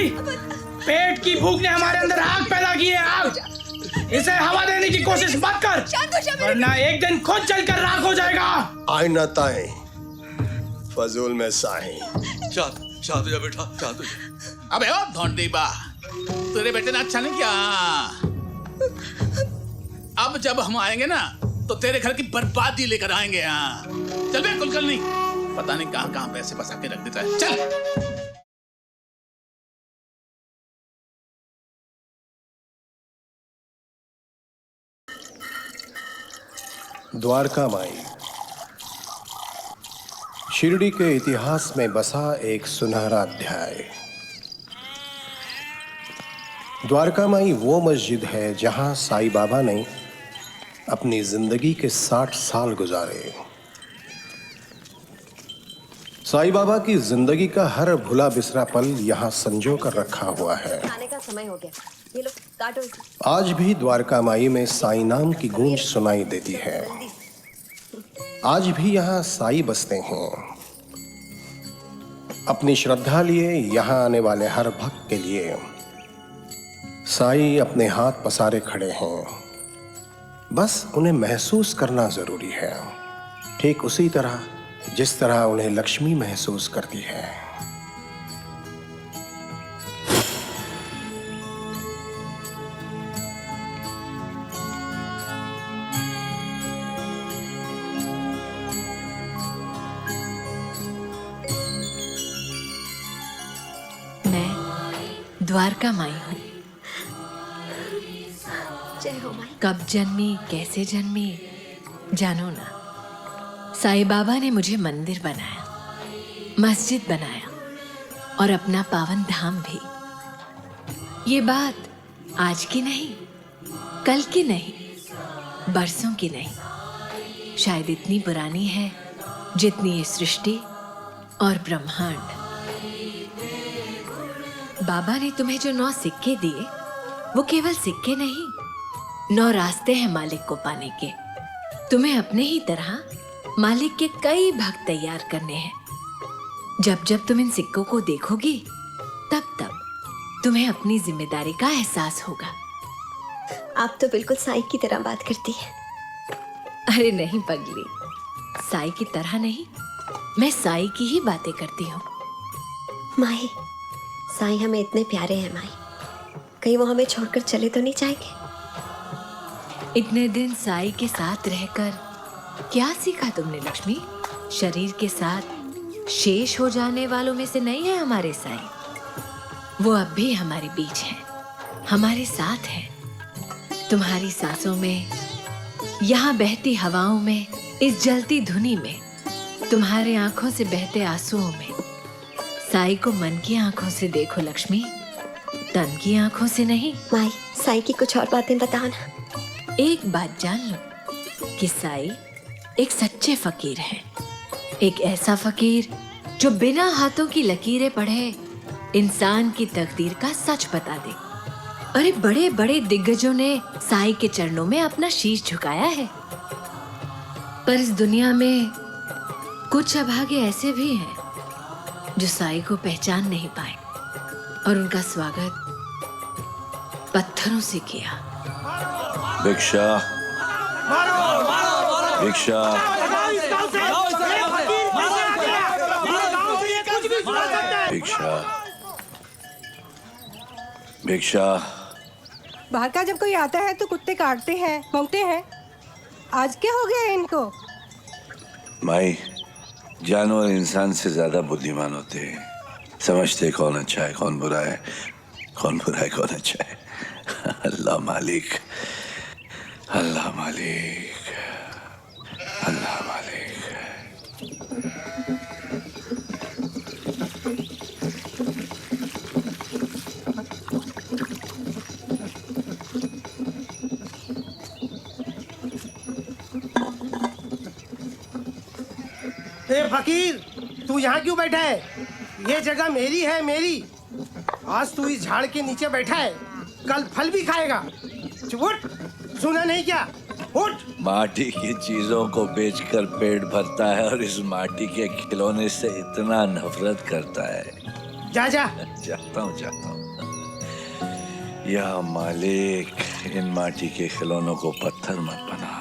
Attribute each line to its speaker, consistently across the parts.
Speaker 1: नहीं, पेट की भूख ने हमारे अंदर आग पैदा की है। आग, इसे हवा देने की कोशिश मत कर, वरना एक दिन खुद जलकर राख हो जाएगा।
Speaker 2: आईना ताए फजूल में साई।
Speaker 3: शाद जा बेटा, शाद हो जा। अबे ओ धोंडी बा, तेरे बेटे ने अच्छा नहीं किया। अब जब हम आएंगे ना तो तेरे घर की बर्बादी लेकर आएंगे। हाँ चल बे कुलकर्णी, पता नहीं कहां कहां पैसे फंसा के रख देता है। चल।
Speaker 2: द्वारका माई शिरडी के इतिहास में बसा एक सुनहरा अध्याय। द्वारका माई वो मस्जिद है जहां साईं बाबा ने अपनी जिंदगी के 60 साल गुजारे। साईं बाबा की जिंदगी का हर भुला बिसरा पल यहाँ संजो कर रखा हुआ है।
Speaker 4: खाने का समय हो गया, ये लो काटो इसे।
Speaker 2: आज भी द्वारका माई में साईं नाम की गूंज सुनाई देती है। आज भी यहाँ साईं बसते हैं। अपनी श्रद्धा लिए यहाँ आने वाले हर भक्त के लिए साईं अपने हाथ पसारे खड़े हैं। बस उन्हें महसूस करना जरूरी है, ठीक उसी तरह जिस तरह उन्हें लक्ष्मी महसूस करती है।
Speaker 5: मैं द्वारका माई हूँ।
Speaker 4: जय हो माई।
Speaker 5: कब जन्मी, कैसे जन्मी, जानो ना। साईं बाबा ने मुझे मंदिर बनाया, मस्जिद बनाया और अपना पावन धाम भी। ये बात आज की नहीं, कल की नहीं, बरसों की नहीं, शायद इतनी पुरानी है जितनी ये सृष्टि और ब्रह्मांड। बाबा ने तुम्हें जो 9 सिक्के दिए, वो केवल सिक्के नहीं, 9 रास्ते हैं मालिक को पाने के। तुम्हें अपने ही तरह मालिक के कई भक्त तैयार करने हैं। जब जब तुम इन सिक्कों को देखोगी, तब तब तुम्हें अपनी जिम्मेदारी का एहसास होगा।
Speaker 4: आप तो बिल्कुल साईं की तरह बात करती है।
Speaker 5: अरे नहीं पगली, साईं की तरह नहीं, मैं साईं की ही बातें करती हूँ।
Speaker 4: माई, साईं हमें इतने प्यारे हैं माई, कहीं वो हमें छोड़कर चले तो नहीं जाएंगे?
Speaker 5: इतने दिन साईं के साथ रहकर क्या सीखा तुमने लक्ष्मी? शरीर के साथ शेष हो जाने वालों में से नहीं है हमारे साईं। वो अब भी हमारे बीच हैं, हमारे साथ हैं। तुम्हारी सांसों में, यहाँ बहती हवाओं में, इस जलती धुनी में, तुम्हारे आंखों से बहते आंसुओं में। साईं को मन की आंखों से देखो लक्ष्मी, तन की आंखों से नहीं।
Speaker 4: माई, साईं की कुछ और बातें बताओ ना।
Speaker 5: एक बात जान लो कि साईं एक सच्चे फकीर हैं। एक ऐसा फकीर जो बिना हाथों की लकीरें पढ़े इंसान की तकदीर का सच बता दे। अरे बड़े बड़े दिग्गजों ने साईं के चरणों में अपना शीश झुकाया है, पर इस दुनिया में कुछ अभागे ऐसे भी हैं जो साईं को पहचान नहीं पाए और उनका स्वागत पत्थरों से किया।
Speaker 6: भिक्षा, भिक्षा, भिक्षा, भिक्षा।
Speaker 7: बाहर का जब कोई आता है तो कुत्ते काटते हैं, भौंकते हैं। आज क्या हो गया है इनको?
Speaker 6: माई, जानवर इंसान से ज्यादा बुद्धिमान होते हैं, समझते कौन अच्छा है कौन बुरा है, कौन बुरा है कौन अच्छा है। अल्लाह मालिक, अल्लाह मालिक, अल्लाह मालिक।
Speaker 8: ए फकीर, तू यहाँ क्यों बैठा है? ये जगह मेरी है, मेरी। आज तू इस झाड़ के नीचे बैठा है, कल फल भी खाएगा। उठ, सुना नहीं क्या? उठ।
Speaker 6: माटी की चीजों को बेचकर पेट भरता है और इस माटी के खिलौने से इतना नफरत करता है।
Speaker 8: जा जा।
Speaker 6: जाता हूँ या मालिक, इन माटी के खिलौनों को पत्थर मत बना।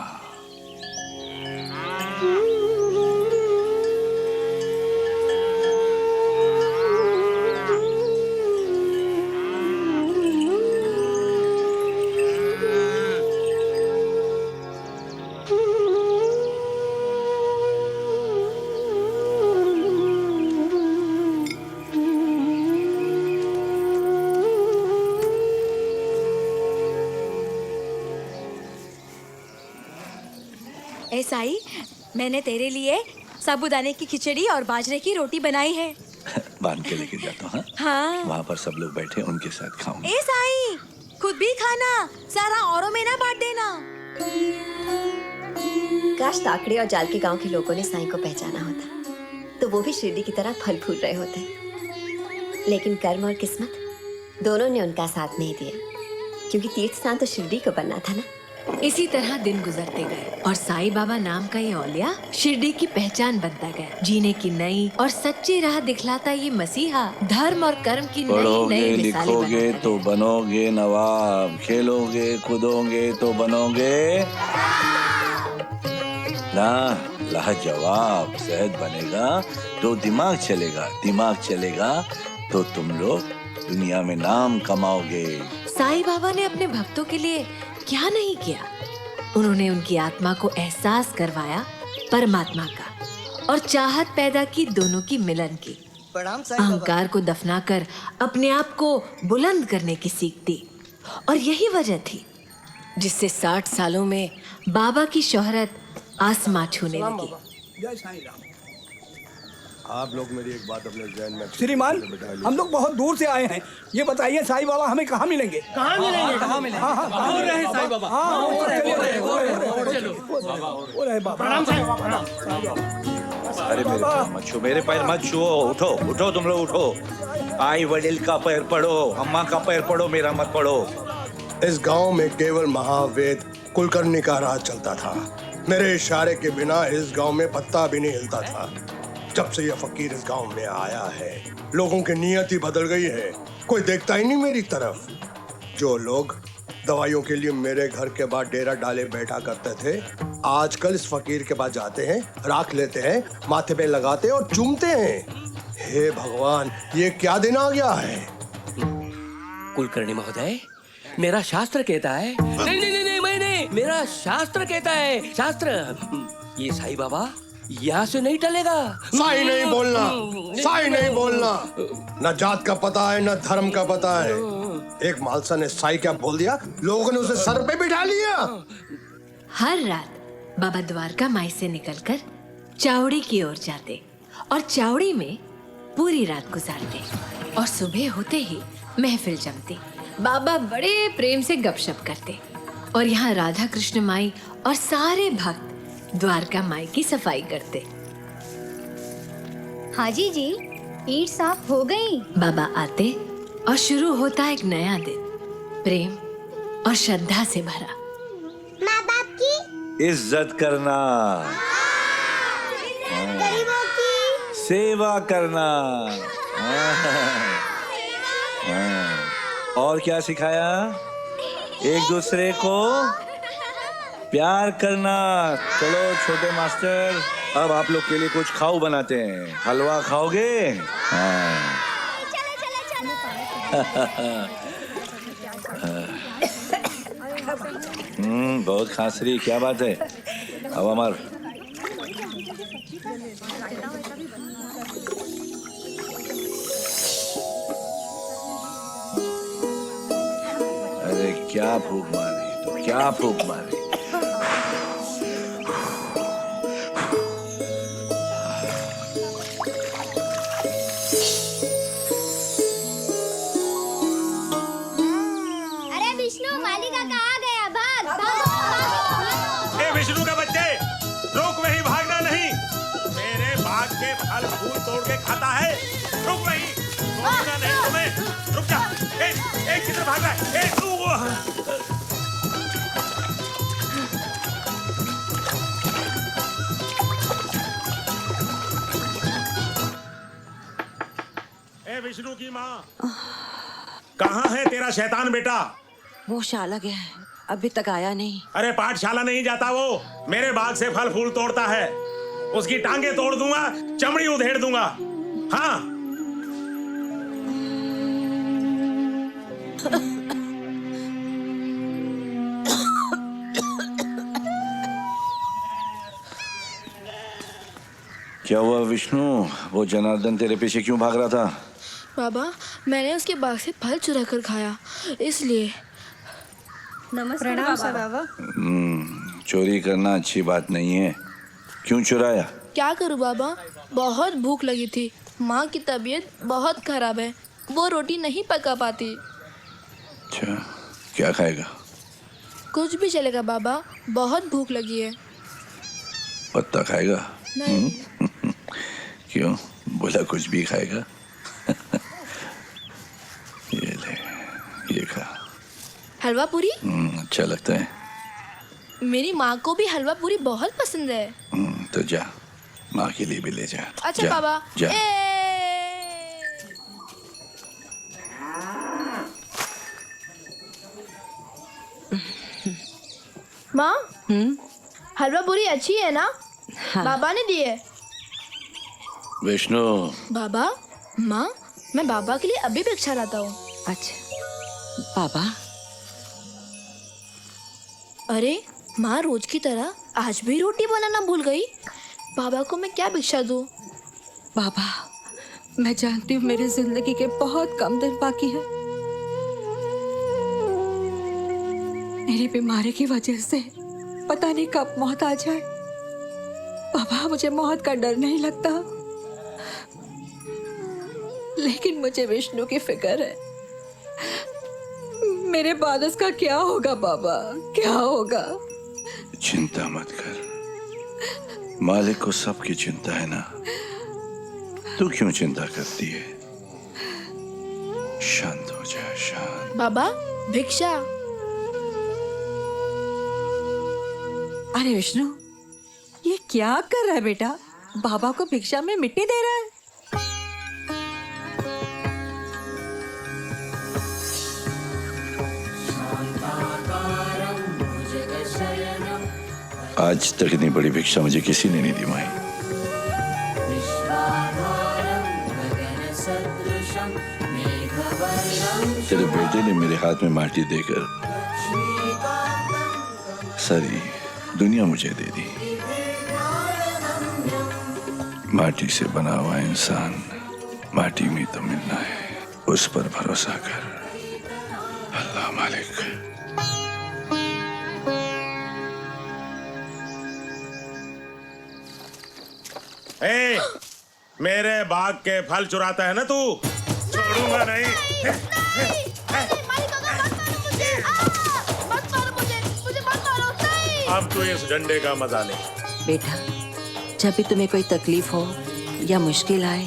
Speaker 9: ए साई, मैंने तेरे लिए साबूदाने की खिचड़ी और बाजरे की रोटी बनाई है।
Speaker 6: बांध के लेके जाता हूँ।
Speaker 9: हाँ।
Speaker 6: वहाँ पर सब लोग बैठे, उनके साथ खाऊंगा।
Speaker 9: ए साई, खुद भी खाना, सारा औरों में ना बांट देना।
Speaker 4: काश ताकड़े और जाल के गांव के लोगों ने साईं को पहचाना होता तो वो भी शिरडी की तरह फल फूल रहे होते। लेकिन कर्म और किस्मत दोनों ने उनका साथ नहीं दिया, क्योंकि तीर्थ स्थान तो शिरडी को बनना था ना।
Speaker 5: इसी तरह दिन गुजरते गए और साईं बाबा नाम का ये औलिया शिरडी की पहचान बनता गया। जीने की नई और सच्ची राह दिखलाता ये मसीहा धर्म और कर्म की नई
Speaker 6: पढ़ोगे
Speaker 5: नई मिसालें
Speaker 6: लिखोगे
Speaker 5: बनाता
Speaker 6: तो
Speaker 5: गया।
Speaker 6: बनोगे नवाब, खेलोगे कूदोगे तो बनोगे ना लाजवाब। सेहत बनेगा तो दिमाग चलेगा, दिमाग चलेगा तो तुम लोग दुनिया में नाम कमाओगे।
Speaker 5: साईं बाबा ने अपने भक्तों के लिए क्या नहीं किया। उन्होंने उनकी आत्मा को एहसास करवाया परमात्मा का और चाहत पैदा की दोनों की मिलन की। अहंकार को दफनाकर अपने आप को बुलंद करने की सीख दी। और यही वजह थी जिससे 60 सालों में बाबा की शोहरत आसमां छूने लगी।
Speaker 2: आप लोग मेरी एक बात अपने ज़हन में।
Speaker 10: श्रीमान, हम लोग बहुत दूर से आए हैं, ये बताइए साईं बाबा हमें कहाँ मिलेंगे?
Speaker 8: कहाँ मिलेंगे? कहाँ मिलेंगे?
Speaker 10: हाँ हाँ कहाँ रहे साईं बाबा? हाँ वो रहे बाबा।
Speaker 8: प्रणाम साईं बाबा, प्रणाम।
Speaker 6: अरे मेरे पैर मत छुओ, मेरे पैर मत छुओ। उठो उठो, तुम लोग उठो। आई वडील का पैर पड़ो, अम्मा का पैर पड़ो, मेरा मत पड़ो।
Speaker 2: इस गांव में केवल महावेद कुलकर्णी का राज चलता था। मेरे इशारे के बिना इस गांव में पत्ता भी नहीं हिलता था। जब से यह फकीर इस गांव में आया है, लोगों की नियत ही बदल गई है। कोई देखता ही नहीं मेरी तरफ। जो लोग दवाइयों के लिए मेरे घर के बाद डेरा डाले बैठा करते थे, आजकल इस फकीर के पास जाते हैं, राख लेते हैं, माथे पे लगाते हैं और चूमते हैं। हे भगवान, ये क्या दिन आ गया है?
Speaker 11: कुलकर्णी महोदय, मेरा शास्त्र कहता है। नहीं नहीं नहीं, मैंने मेरा शास्त्र कहता है। शास्त्र, ये साईं बाबा यहाँ से नहीं टलेगा।
Speaker 2: साईं नहीं बोलना, साईं नहीं बोलना। न जात का पता है न धर्म का पता है। एक मालसा ने साईं क्या बोल दिया, लोगों ने उसे सर पे बिठा लिया।
Speaker 5: हर रात बाबा द्वारका माई से निकलकर चावड़ी की ओर जाते और चावड़ी में पूरी रात गुजारते और सुबह होते ही महफिल जमती। बाबा बड़े प्रेम से गपशप करते और यहाँ राधा कृष्ण माई और सारे भक्त द्वारका माई की सफाई करते।
Speaker 9: हाजी जी, ईंट साफ हो गई।
Speaker 5: बाबा आते और शुरू होता एक नया दिन, प्रेम और श्रद्धा से भरा।
Speaker 9: माँ बाप की
Speaker 6: इज्जत करना,
Speaker 9: गरीबों की
Speaker 6: सेवा करना। और क्या सिखाया? एक दूसरे को प्यार करना। चलो छोटे मास्टर, अब आप लोग के लिए कुछ खाओ बनाते हैं। हलवा खाओगे? हाँ। बहुत खांस रही, क्या बात है? अब अमर अरे क्या फूक मारी, तो क्या फूक मारी।
Speaker 12: विष्णु का बच्चे, रुक, वहीं भागना नहीं। मेरे बाग के फल फूल तोड़ के खाता है। रुक वहीं, छोड़ना नहीं तुम्हें। रुक जा। एक किधर भाग रहा है? तू ए विष्णु की माँ, कहाँ है तेरा शैतान बेटा?
Speaker 13: वो शाला गया है, अभी तक आया नहीं।
Speaker 12: अरे पाठशाला नहीं जाता वो, मेरे बाग से फल फूल तोड़ता है। उसकी टांगे तोड़ दूंगा, चमड़ी उधेड़ दूंगा। हाँ।
Speaker 6: क्या हुआ विष्णु? वो जनार्दन तेरे पीछे क्यों भाग रहा था?
Speaker 9: बाबा, मैंने उसके बाग से फल चुरा कर खाया, इसलिए।
Speaker 7: नमस्कार बाबा।
Speaker 6: चोरी करना अच्छी बात नहीं है। क्यों चुराया?
Speaker 9: क्या करूं बाबा, बहुत भूख लगी थी। माँ की तबीयत बहुत खराब है, वो रोटी नहीं पका पाती।
Speaker 6: अच्छा, क्या खाएगा?
Speaker 9: कुछ भी चलेगा बाबा, बहुत भूख लगी है।
Speaker 6: पत्ता खाएगा?
Speaker 9: नहीं।
Speaker 6: क्यों? बोला कुछ भी खाएगा? ये ले, ये खा।
Speaker 9: हलवा पूरी?
Speaker 6: अच्छा लगता है।
Speaker 9: मेरी माँ को भी हलवा पूरी बहुत पसंद है।
Speaker 6: तो जा, माँ के लिए भी ले जा।
Speaker 9: अच्छा
Speaker 6: जा,
Speaker 9: बाबा।
Speaker 6: जा।
Speaker 9: माँ, हलवा पूरी अच्छी है ना?
Speaker 13: हाँ।
Speaker 9: बाबा ने दी है।
Speaker 6: विष्णु।
Speaker 9: बाबा, माँ, मैं बाबा के लिए अभी भिक्षा लाता हूँ।
Speaker 13: अच्छा बाबा।
Speaker 9: अरे माँ, रोज की तरह आज भी रोटी बनाना भूल गई। बाबा को मैं क्या भिक्षा दूँ?
Speaker 13: बाबा, मैं जानती हूँ मेरी जिंदगी के बहुत कम दिन बाकी है। मेरी बीमारी की वजह से पता नहीं कब मौत आ जाए। बाबा, मुझे मौत का डर नहीं लगता, लेकिन मुझे विष्णु की फिक्र है। मेरे बाद उसका क्या होगा बाबा, क्या होगा?
Speaker 6: चिंता मत कर, मालिक को सबकी चिंता है ना। तू क्यों चिंता करती है? शांत हो जा, शांत।
Speaker 9: बाबा, भिक्षा।
Speaker 13: अरे विष्णु, ये क्या कर रहा है बेटा? बाबा को भिक्षा में मिट्टी दे रहा है।
Speaker 6: आज तक इतनी बड़ी भिक्षा मुझे किसी ने नहीं दी माई। तेरे बेटे ने मेरे हाथ में माटी देकर सारी दुनिया मुझे दे दी। माटी से बना हुआ इंसान माटी में तो मिलना है, उस पर भरोसा कर। अल्लाह मालिक।
Speaker 12: ए, मेरे बाग के फल चुराता है ना तू? छोड़ूंगा नहीं। अब तू इस डंडे का मजा ले।
Speaker 13: बेटा, जब भी तुम्हें कोई तकलीफ हो या मुश्किल आए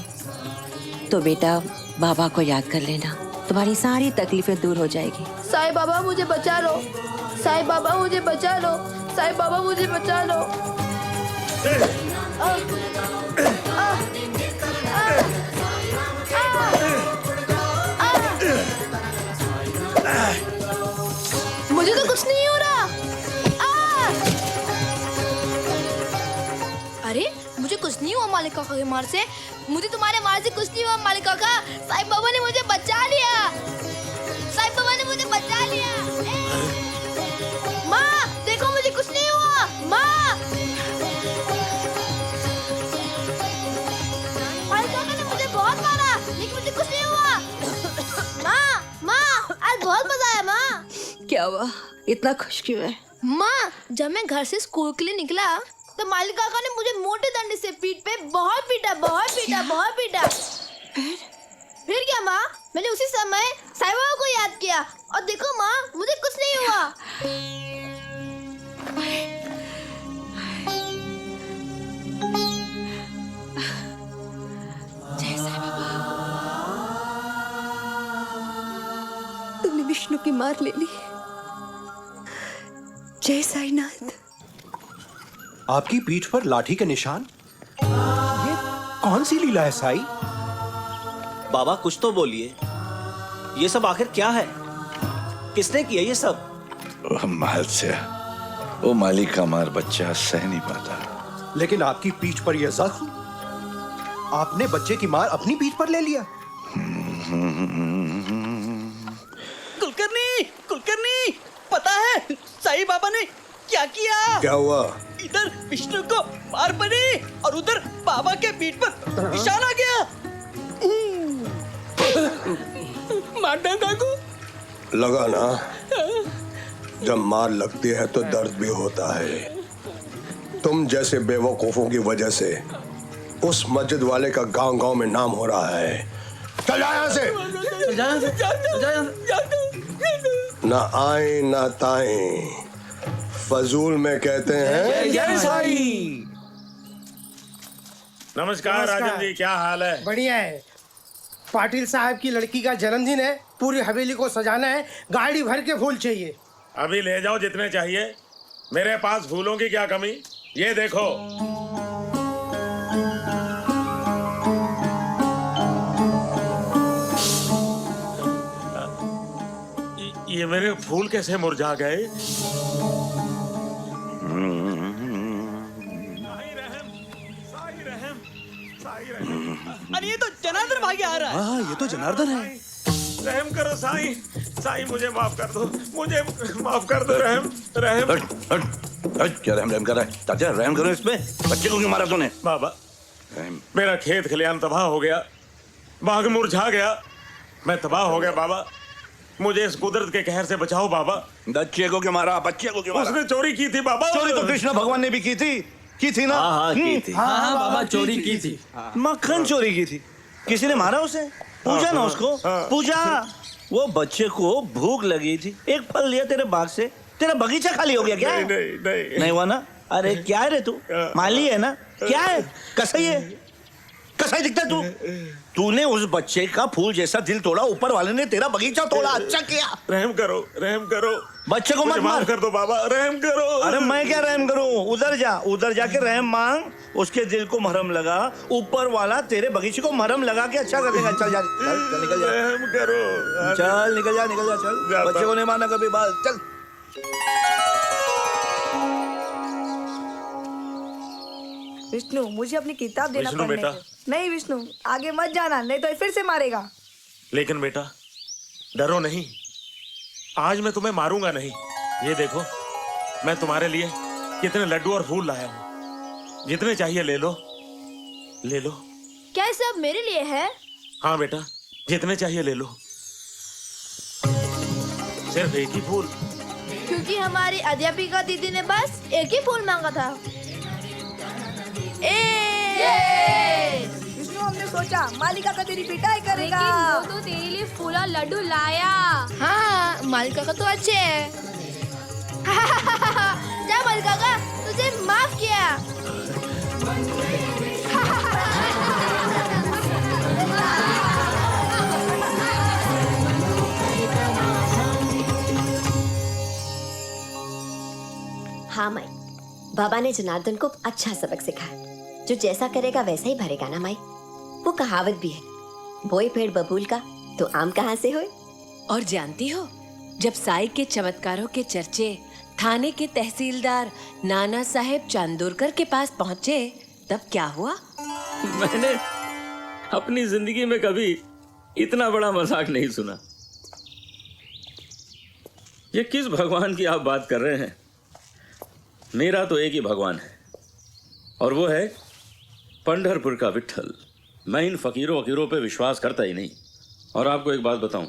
Speaker 13: तो बेटा बाबा को याद कर लेना, तुम्हारी सारी तकलीफें दूर हो जाएगी।
Speaker 9: साईं बाबा मुझे बचा लो, साईं बाबा मुझे बचा लो, साईं बाबा मुझे बचा लो। मुझे तो कुछ नहीं हो रहा। अरे मुझे कुछ नहीं हुआ मालिक काका के मार से। मुझे तुम्हारे मार से कुछ नहीं हुआ मालिक काका। साईं बाबा ने मुझे बचा लिया, साईं बाबा ने मुझे बचा लिया। माँ देखो, मुझे कुछ नहीं हुआ। माँ, मालिक काका ने मुझे बहुत मारा, लेकिन मुझे कुछ नहीं हुआ। माँ, आज बहुत मजा आया। माँ,
Speaker 13: क्या हुआ, इतना खुश क्यों है?
Speaker 9: माँ, जब मैं घर से स्कूल के लिए निकला तो मालिक काका ने मुझे मोटे डंडे से पीठ पे बहुत पीटा, बहुत पीटा, बहुत पीटा। फिर क्या माँ, मैंने उसी समय साईं बाबा को याद किया और देखो माँ, मुझे कुछ नहीं हुआ।
Speaker 13: जय साईं बाबा। तुमने विष्णु की मार ले ली। जय साईनाथ।
Speaker 2: आपकी पीठ पर लाठी के निशान? ये कौन सी लीला है साई?
Speaker 14: बाबा कुछ तो बोलिए, ये सब आखिर क्या है? किसने किया ये सब?
Speaker 6: वो मालिक का मार बच्चा सह नहीं पाता।
Speaker 15: लेकिन आपकी पीठ पर यह जख्म, आपने बच्चे की मार अपनी पीठ पर ले लिया।
Speaker 11: कुलकर्णी, कुलकर्णी, पता है साईं बाबा ने क्या किया?
Speaker 2: क्या हुआ?
Speaker 11: इधर विष्णु को मार पड़ी और उधर बाबा के पीठ पर निशान आ गया। मार डांगा को
Speaker 2: लगा ना? जब मार लगती है तो दर्द भी होता है। तुम जैसे बेवकूफों की वजह से उस मस्जिद वाले का गांव-गांव में नाम हो रहा है। चल जा यहाँ से। ना आए ना ताए, फजूल में कहते हैं
Speaker 8: जय साईं।
Speaker 12: नमस्कार राजन जी, क्या हाल है?
Speaker 8: बढ़िया है। पाटिल साहब की लड़की का जन्मदिन है, पूरी हवेली को सजाना है, गाड़ी भर के फूल चाहिए।
Speaker 12: अभी ले जाओ जितने चाहिए, मेरे पास फूलों की क्या कमी। ये देखो। ये मेरे फूल कैसे मुरझा गए?
Speaker 11: अरे ये तो जनार्दन भाई आ रहा है।
Speaker 15: हाँ, ये तो जनार्दन है।
Speaker 12: रहम करो साईं, साईं मुझे माफ कर दो, मुझे माफ कर दो। रहम रहम।
Speaker 6: हट, क्या रहम कर रहा है? चाचा रहम करो इस पे। बच्चे को क्यों मारा तूने?
Speaker 12: बाबा, मेरा खेत खलियान तबाह हो गया, बाग मुरझा गया, मैं तबाह हो गया बाबा। मुझे इस कुदरत के कहर से बचाओ बाबा।
Speaker 6: बच्चे को क्यों मारा? बच्चे को क्यों मारा?
Speaker 12: उसने चोरी की थी बाबा।
Speaker 15: चोरी तो कृष्ण भगवान ने भी की थी ना?
Speaker 14: हाँ की थी।
Speaker 8: हाँ बाबा, चोरी की थी।
Speaker 14: मक्खन चोरी की थी। किसी ने मारा उसे? पूछा ना उसको, पूछा। वो बच्चे को भूख लगी थी, एक फल लिया तेरे बाग से। तेरा बगीचा खाली हो गया क्या? नहीं हुआ ना? अरे क्या है रे तू? माली है ना? क्या है? कसाई है? कसाई दिखता तू? तूने उस बच्चे का फूल जैसा दिल तोड़ा, ऊपर वाले ने तेरा बगीचा तोड़ा। अच्छा किया।
Speaker 12: रहम करो, रहम करो।
Speaker 14: बच्चे को मत मार।
Speaker 12: कर दो बाबा, रहम करो।
Speaker 14: अरे मैं क्या रहम करूं? उधर जाके रहम मांग, उसके दिल को मरहम लगा। ऊपर वाला तेरे बगीचे को मरहम लगा के अच्छा कर देगा। चल जा, चल निकल जा।
Speaker 12: रहम करो।
Speaker 14: चल निकल जा, चल। बच्चे को नहीं मारना कभी। बात चल।
Speaker 16: विष्णु, मुझे अपनी किताब देना
Speaker 12: विष्णु
Speaker 16: पड़ने
Speaker 12: बेटा।
Speaker 16: दो। नहीं विष्णु, आगे मत जाना, नहीं तो फिर से मारेगा।
Speaker 12: लेकिन बेटा डरो नहीं, आज मैं तुम्हें मारूंगा नहीं। ये देखो, मैं तुम्हारे लिए कितने लड्डू और फूल लाया हूँ, जितने चाहिए ले लो, ले लो।
Speaker 9: क्या ये सब मेरे लिए है?
Speaker 12: हाँ बेटा, जितने चाहिए ले लो। सिर्फ एक ही फूल।
Speaker 9: क्योंकि हमारी अध्यापिका दीदी ने बस एक ही फूल मांगा था।
Speaker 16: विष्णु, हमने सोचा मालिका का तेरी पिटाई करेगा।
Speaker 9: लेकिन वो तो तेरे लिए फूल और लड्डू लाया। हाँ, मालिका का तो अच्छे है। जा मालिका का, तुझे माफ किया।
Speaker 4: हाँ माई, बाबा ने जनार्दन को अच्छा सबक सिखाया। जो जैसा करेगा वैसा ही भरेगा ना माई। वो कहावत भी है, बोए पेड़ बबूल का तो आम कहाँ से होए।
Speaker 5: और जानती हो, जब साई के चमत्कारों के चर्चे थाने के तहसीलदार नाना साहेब चांदोरकर के पास पहुंचे, तब क्या हुआ?
Speaker 11: मैंने अपनी जिंदगी में कभी इतना बड़ा मजाक नहीं सुना। ये किस भगवान की आप बात कर रहे हैं? मेरा तो एक ही भगवान है, और वो है पंढरपुर का विट्ठल। मैं इन फकीरों वकीरों पे विश्वास करता ही नहीं। और आपको एक बात बताऊं,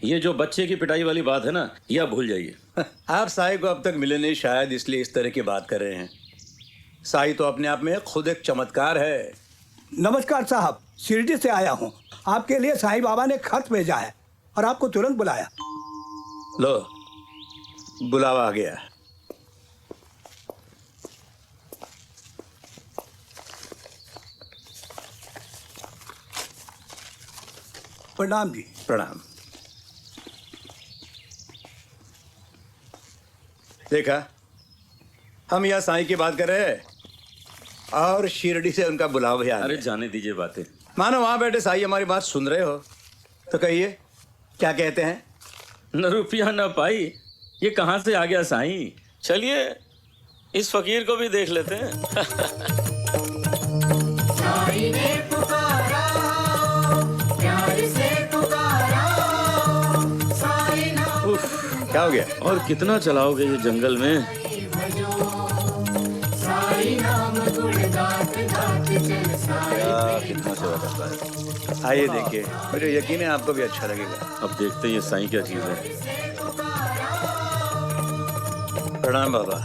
Speaker 11: ये जो बच्चे की पिटाई वाली बात है ना, यह भूल जाइए।
Speaker 15: आप साई को अब तक मिले नहीं, शायद इसलिए इस तरह की बात कर रहे हैं। साई तो अपने आप में खुद एक चमत्कार है।
Speaker 10: नमस्कार साहब, शिरडी से आया हूँ। आपके लिए साईं बाबा ने खत भेजा है और आपको तुरंत बुलाया।
Speaker 15: लो, बुलावा आ गया।
Speaker 10: प्रणाम जी।
Speaker 15: प्रणाम। देखा, हम यहाँ साईं की बात कर रहे हैं और शिरडी से उनका बुलावा भी आ
Speaker 11: अरे
Speaker 15: गया।
Speaker 11: जाने दीजिए बातें।
Speaker 15: मानो वहां बैठे साई हमारी बात सुन रहे हो तो कहिए क्या कहते हैं?
Speaker 11: न रुपया न पाई, ये कहाँ से आ गया साईं? चलिए इस फकीर को भी देख लेते हैं।
Speaker 17: साईं ने पुकारा, प्यार से पुकारा, साईं नाम
Speaker 15: क्या हो गया?
Speaker 11: और कितना चलाओगे ये जंगल में?
Speaker 17: साईं नाम गुणगात गात चल साईं।
Speaker 15: कितना सेवा करता है। आइए देखिए, मुझे यकीन है आपको भी अच्छा लगेगा।
Speaker 11: अब देखते हैं ये साईं क्या चीज है।
Speaker 15: प्रणाम बाबा।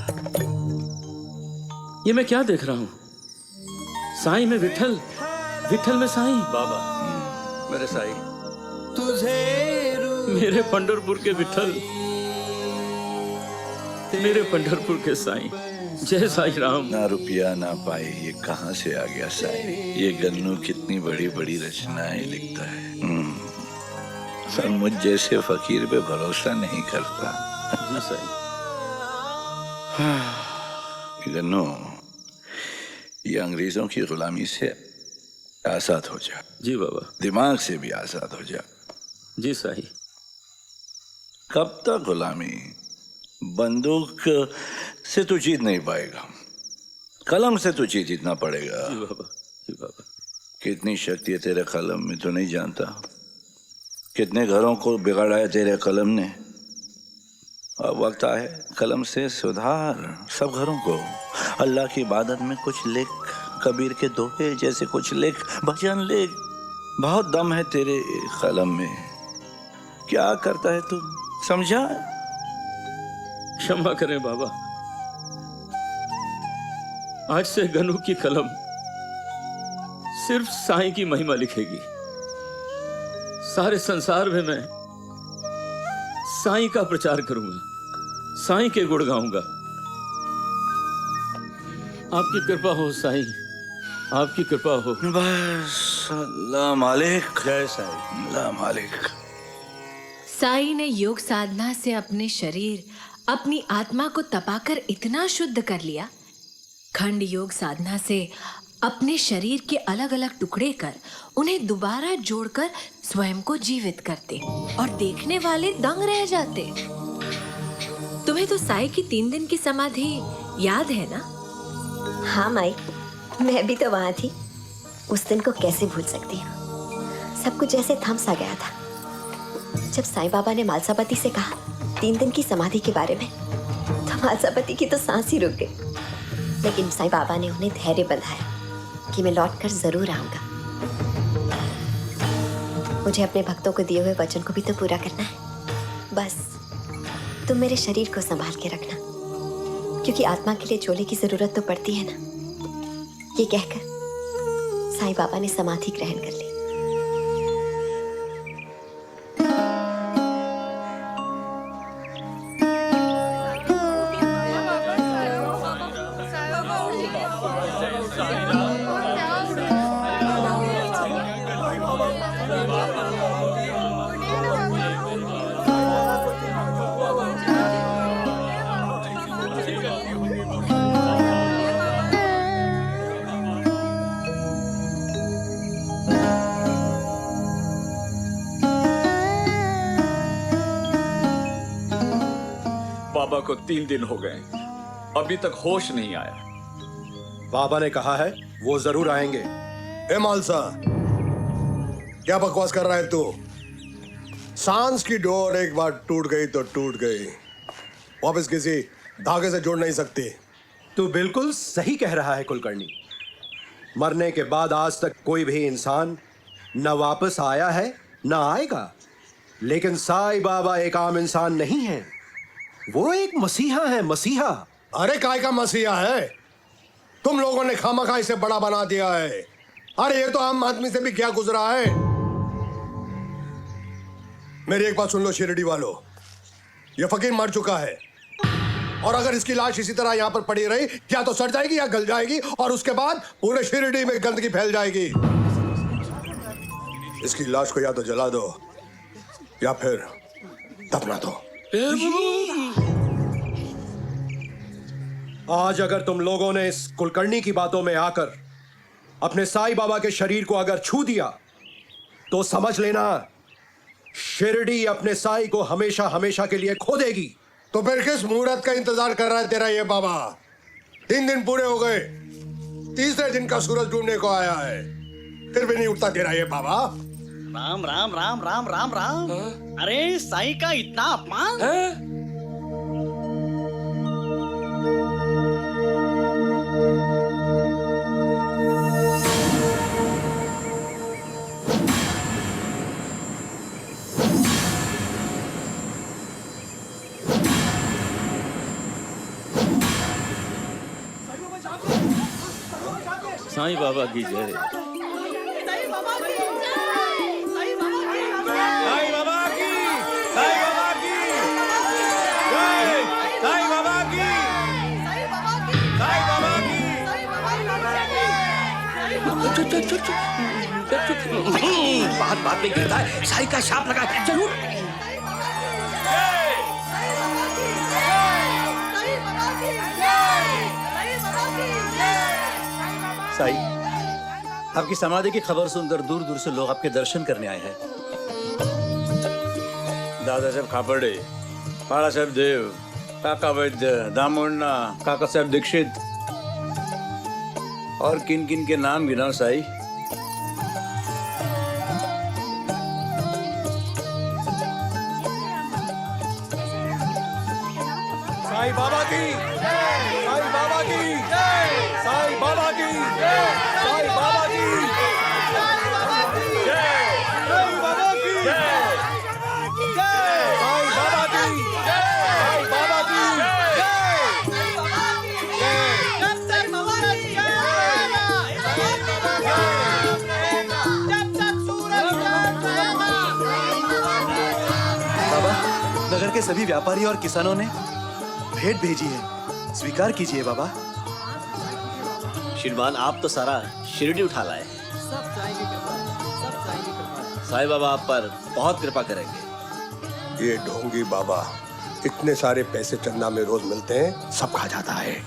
Speaker 11: ये मैं क्या देख रहा हूँ? साईं में विठल, विठल में साईं।
Speaker 15: बाबा मेरे साईं,
Speaker 11: मेरे पंढरपुर के विठल, मेरे पंढरपुर के साईं। जय साईं राम।
Speaker 6: ना रुपया ना पाई, ये कहाँ से आ गया साईं? ये गन्नू कितनी बड़ी बड़ी रचनाएं लिखता है, पर मुझ जैसे फकीर पे भरोसा नहीं करता।
Speaker 11: जी साईं।
Speaker 6: गन्नू, ये अंग्रेजों की गुलामी से आजाद हो जा।
Speaker 11: जी बाबा।
Speaker 6: दिमाग से भी आजाद हो जा।
Speaker 11: जी साईं।
Speaker 6: कब तक गुलामी? बंदूक से तू जीत नहीं पाएगा, कलम से तुझे जीतना पड़ेगा।
Speaker 11: जी बाबा, जी बाबा।
Speaker 6: कितनी शक्ति है तेरे कलम में, तो नहीं जानता? कितने घरों को बिगाड़ा है तेरे कलम ने। अब वक्त आए कलम से सुधार सब घरों को। अल्लाह की इबादत में कुछ लिख, कबीर के दोहे जैसे कुछ लिख, भजन लिख। बहुत दम है तेरे कलम में। क्या करता है तू, समझा?
Speaker 11: क्षमा करें बाबा, आज से गन्नू की कलम सिर्फ साईं की महिमा लिखेगी। सारे संसार में मैं साईं का प्रचार करूंगा, साईं के गुण गाऊंगा। आपकी कृपा हो साईं, आपकी कृपा हो।
Speaker 6: बस अल्लाह मालिक।
Speaker 15: जय साईं।
Speaker 6: अल्लाह मालिक।
Speaker 5: साईं ने योग साधना से अपने शरीर, अपनी आत्मा को तपाकर इतना शुद्ध कर लिया। खंड योग साधना से अपने शरीर के अलग अलग टुकड़े कर उन्हें दोबारा जोड़कर स्वयं को जीवित करते और देखने वाले दंग रह जाते। तुम्हें तो साईं की 3 दिन की समाधि याद है ना?
Speaker 4: हाँ माई, मैं भी तो वहां थी। उस दिन को कैसे भूल सकती हूँ? सब कुछ जैसे थम सा गया था। जब साईं बाबा ने मालसापति से कहा 3 दिन की समाधि के बारे में, तो मालसापति की तो सांस ही रुक गई। लेकिन साईं बाबा ने उन्हें धैर्य बंधाया कि मैं लौटकर जरूर आऊंगा। मुझे अपने भक्तों को दिए हुए वचन को भी तो पूरा करना है। बस तुम मेरे शरीर को संभाल के रखना, क्योंकि आत्मा के लिए चोले की जरूरत तो पड़ती है ना। ये कहकर साईं बाबा ने समाधि ग्रहण कर ली।
Speaker 18: बाबा को 3 दिन हो गए, अभी तक होश नहीं आया।
Speaker 2: बाबा ने कहा है वो जरूर आएंगे।
Speaker 19: ए मालसा, क्या बकवास कर रहा है तू? सांस की डोर एक बार टूट गई तो टूट गई, वापस किसी धागे से जोड़ नहीं सकती।
Speaker 2: तू बिल्कुल सही कह रहा है कुलकर्णी। मरने के बाद आज तक कोई भी इंसान न वापस आया है न आएगा। लेकिन साईं बाबा एक आम इंसान नहीं है, वो एक मसीहा है, मसीहा।
Speaker 19: अरे काय का मसीहा है? तुम लोगों ने खामखा इसे बड़ा बना दिया है। अरे ये तो आम आदमी से भी क्या गुजरा है। मेरी एक बात सुन लो शिरडी वालों, ये फकीर मर चुका है, और अगर इसकी लाश इसी तरह यहाँ पर पड़ी रही, या तो सड़ जाएगी या गल जाएगी, और उसके बाद पूरे शिरडी में गंदगी फैल जाएगी। इसकी लाश को या तो जला दो या फिर दफना दो।
Speaker 2: आज अगर तुम लोगों ने इस कुलकर्णी की बातों में आकर अपने साईं बाबा के शरीर को अगर छू दिया तो समझ लेना शिरडी अपने साईं को हमेशा हमेशा के लिए खो देगी।
Speaker 19: तो फिर किस मुहूर्त का इंतजार कर रहा है तेरा ये बाबा? 3 दिन पूरे हो गए, तीसरे दिन का सूरज डूबने को आया है, फिर भी नहीं उठता तेरा ये बाबा।
Speaker 20: राम राम राम राम राम राम। अरे साईं का इतना अपमान।
Speaker 11: साईं बाबा की जय।
Speaker 20: साईं बाबा की, साईं बाबा की,
Speaker 14: साईं बाबा की, साईं बाबा की जय, साईं बाबा की,
Speaker 20: साईं बाबा की,
Speaker 14: साईं बाबा की,
Speaker 1: बात बात में गिरता है, साईं का शाप लगा है, जरूर।
Speaker 14: साईं, आपकी समाधि की खबर सुनकर दूर दूर से लोग आपके दर्शन करने आए हैं। दादा साहब खापर्डे, पाड़ा साहब देव, काका वैद्य, दामुन्ना, काका साहब दीक्षित और किन किन के नाम गिनाओ साईं?
Speaker 2: साईं बाबा की, साईं बाबा की, साईं बाबा की, साईं बाबा की, साईं बाबा की, साईं बाबा की, साईं बाबा की,
Speaker 21: बाबा, नगर के सभी व्यापारी और किसानों ने भेंट भेजी है, स्वीकार कीजिए बाबा।
Speaker 20: श्रीमान आप तो सारा शिरडी उठा लाए। साईं बाबा आप पर बहुत कृपा करेंगे।
Speaker 19: ये ढोंगी बाबा इतने सारे पैसे चंदा में रोज मिलते हैं, सब खा जाता है।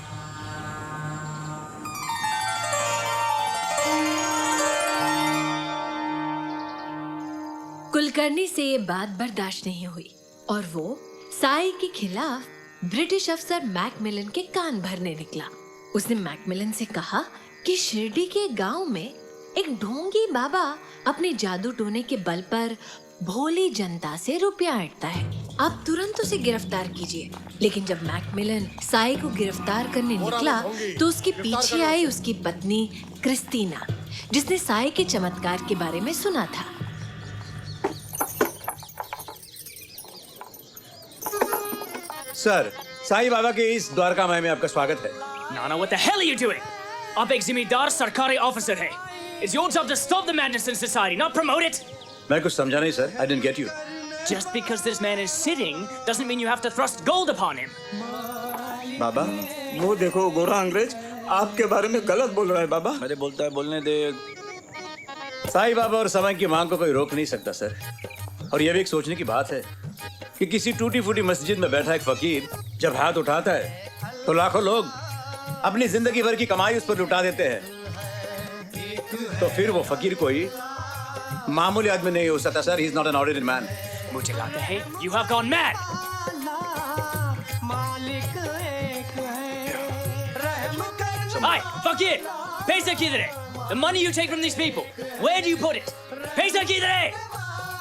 Speaker 5: कुलकर्णी से ये बात बर्दाश्त नहीं हुई और वो साई के खिलाफ ब्रिटिश अफसर मैकमिलन के कान भरने निकला। उसने मैकमिलन से कहा कि शिरडी के गांव में एक ढोंगी बाबा अपने जादू टोने के बल पर भोली जनता से रुपया ऐंठता है, आप तुरंत उसे गिरफ्तार कीजिए। लेकिन जब मैकमिलन साई को गिरफ्तार करने निकला तो उसके पीछे आई उसकी पत्नी क्रिस्टीना, जिसने साई के चमत्कार के बारे में सुना था।
Speaker 14: सर, साईं बाबा के इस द्वारकामय में आपका स्वागत है।
Speaker 22: Nana, what the hell are you doing? आप एक जिम्मेदार सरकारी ऑफिसर है। It's your job to stop the madness in society, not promote it.
Speaker 14: मैं कुछ समझा नहीं sir, I didn't get you.
Speaker 22: Just because this man is sitting doesn't mean you have to thrust gold upon him.
Speaker 14: बाबा, वो देखो गोरा अंग्रेज आपके बारे में गलत बोल रहा है बाबा। अरे बोलता है, बोलने दे। साईं बाबा और समय की मांग को कोई रोक नहीं सकता सर। और यह भी एक सोचने की बात है कि किसी टूटी फूटी मस्जिद में बैठा एक फकीर जब हाथ उठाता है तो लाखों लोग अपनी जिंदगी भर की कमाई उस पर लुटा देते हैं। तो फिर वो फकीर कोई मामूली आदमी नहीं हो सकता sir. He is not an ordinary man.
Speaker 22: मुझे लगता है you have gone mad. Hi, फकीर, पैसा किधर है? The money you take from these people, where do you put it? पैसा किधर है?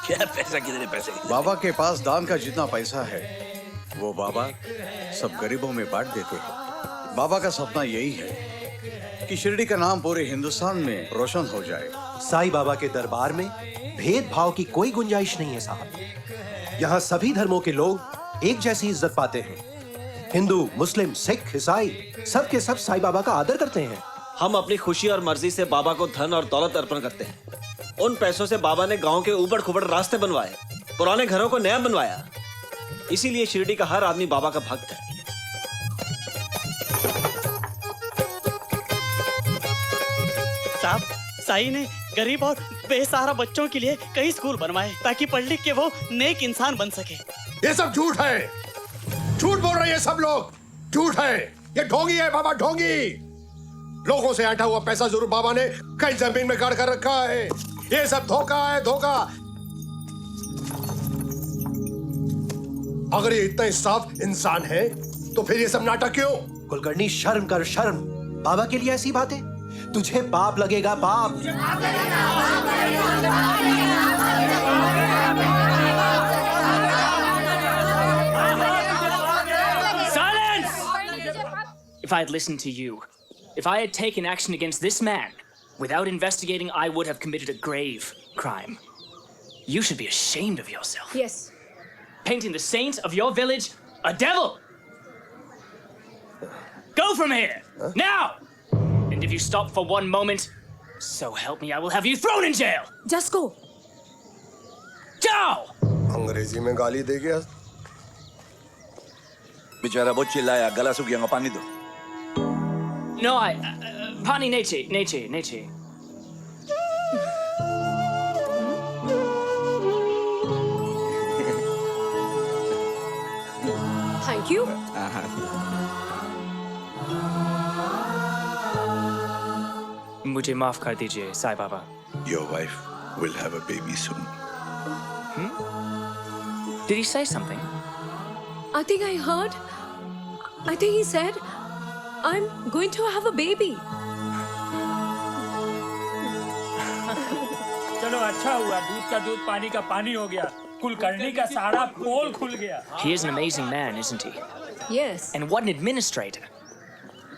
Speaker 14: क्या पैसा किधर है? पैसे
Speaker 23: बाबा के पास दान का जितना पैसा है वो बाबा सब गरीबों में बांट देते हैं। बाबा का सपना यही है कि शिरडी का नाम पूरे हिंदुस्तान में रोशन हो जाए।
Speaker 21: साईं बाबा के दरबार में भेदभाव की कोई गुंजाइश नहीं है साहब। यहाँ सभी धर्मों के लोग एक जैसी इज्जत पाते हैं। हिंदू, मुस्लिम, सिख, ईसाई सब के सब साईं बाबा का आदर करते हैं।
Speaker 20: हम अपनी खुशी और मर्जी से बाबा को धन और दौलत अर्पण करते हैं। उन पैसों से बाबा ने गांव के ऊबड़ खुबड़ रास्ते बनवाए, पुराने घरों को नया बनवाया। इसीलिए शिरडी का हर आदमी बाबा का भक्त है।
Speaker 24: साहब, साईं ने गरीब और बेसहारा बच्चों के लिए कई स्कूल बनवाए ताकि पढ़ लिख के वो नेक इंसान बन सके।
Speaker 19: ये सब झूठ है, झूठ बोल रहे हैं सब लोग, झूठ है। ये ढोंगी है बाबा, ढोंगी। लोगों से ऐंठा हुआ पैसा जरूर बाबा ने कहीं जमीन में गाड़ कर रखा है। ये सब धोखा है, धोखा। अगर ये इतना साफ इंसान है तो फिर ये सब नाटक क्यों?
Speaker 21: कुलकर्णी शर्म कर, शर्म। बाबा के लिए ऐसी बातें? तुझे पाप लगेगा, पाप।
Speaker 22: If I had listened to you, if I had taken action against this man, without investigating, I would have committed a grave crime. You should be ashamed of yourself.
Speaker 9: Yes.
Speaker 22: Painting the saint of your village a devil. Go from here, now! And if you stop for one moment, so help me, I will have you thrown in jail!
Speaker 9: Just go.
Speaker 22: Ciao!
Speaker 19: अंग्रेजी में गाली दे गया।
Speaker 6: बेचारा बहुत चिल्लाया, गला सूख गया, पानी दो।
Speaker 22: No, Pani Neche.
Speaker 9: Thank you.
Speaker 22: मुझे माफ कर दीजिए, Sai Baba.
Speaker 6: Your wife will have a baby soon.
Speaker 22: Did he say something?
Speaker 5: I think I heard. I think he said, I'm going to have a baby.
Speaker 3: चलो अच्छा हुआ, दूध का दूध पानी का पानी हो गया, कुलकर्णी का सारा पोल खुल गया.
Speaker 22: He is an amazing man, isn't he?
Speaker 5: Yes.
Speaker 22: And what an administrator.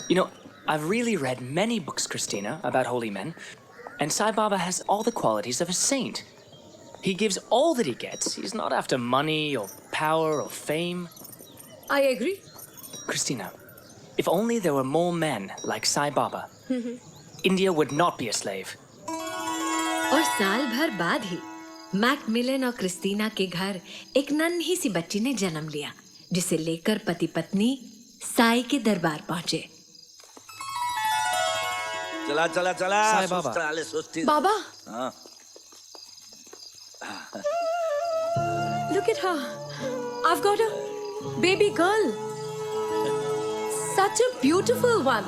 Speaker 22: You know, I've really read many books, Christina, about holy men, and Sai Baba has all the qualities of a saint. He gives all that he gets. He's not after money or power or fame.
Speaker 5: I agree.
Speaker 22: Christina, if only there were more men like Sai Baba, India would not be a slave.
Speaker 5: और साल भर बाद ही Macmillan और Christina के घर एक नन्ही सी बच्ची ने जन्म लिया, जिसे लेकर पति पत्नी साई के दरबार पहुंचे.
Speaker 14: चला चला चला
Speaker 22: साई बाबा.
Speaker 14: सुस्ती.
Speaker 5: बाबा,
Speaker 14: हाँ.
Speaker 5: look at her. I've got a baby girl. Such a beautiful one.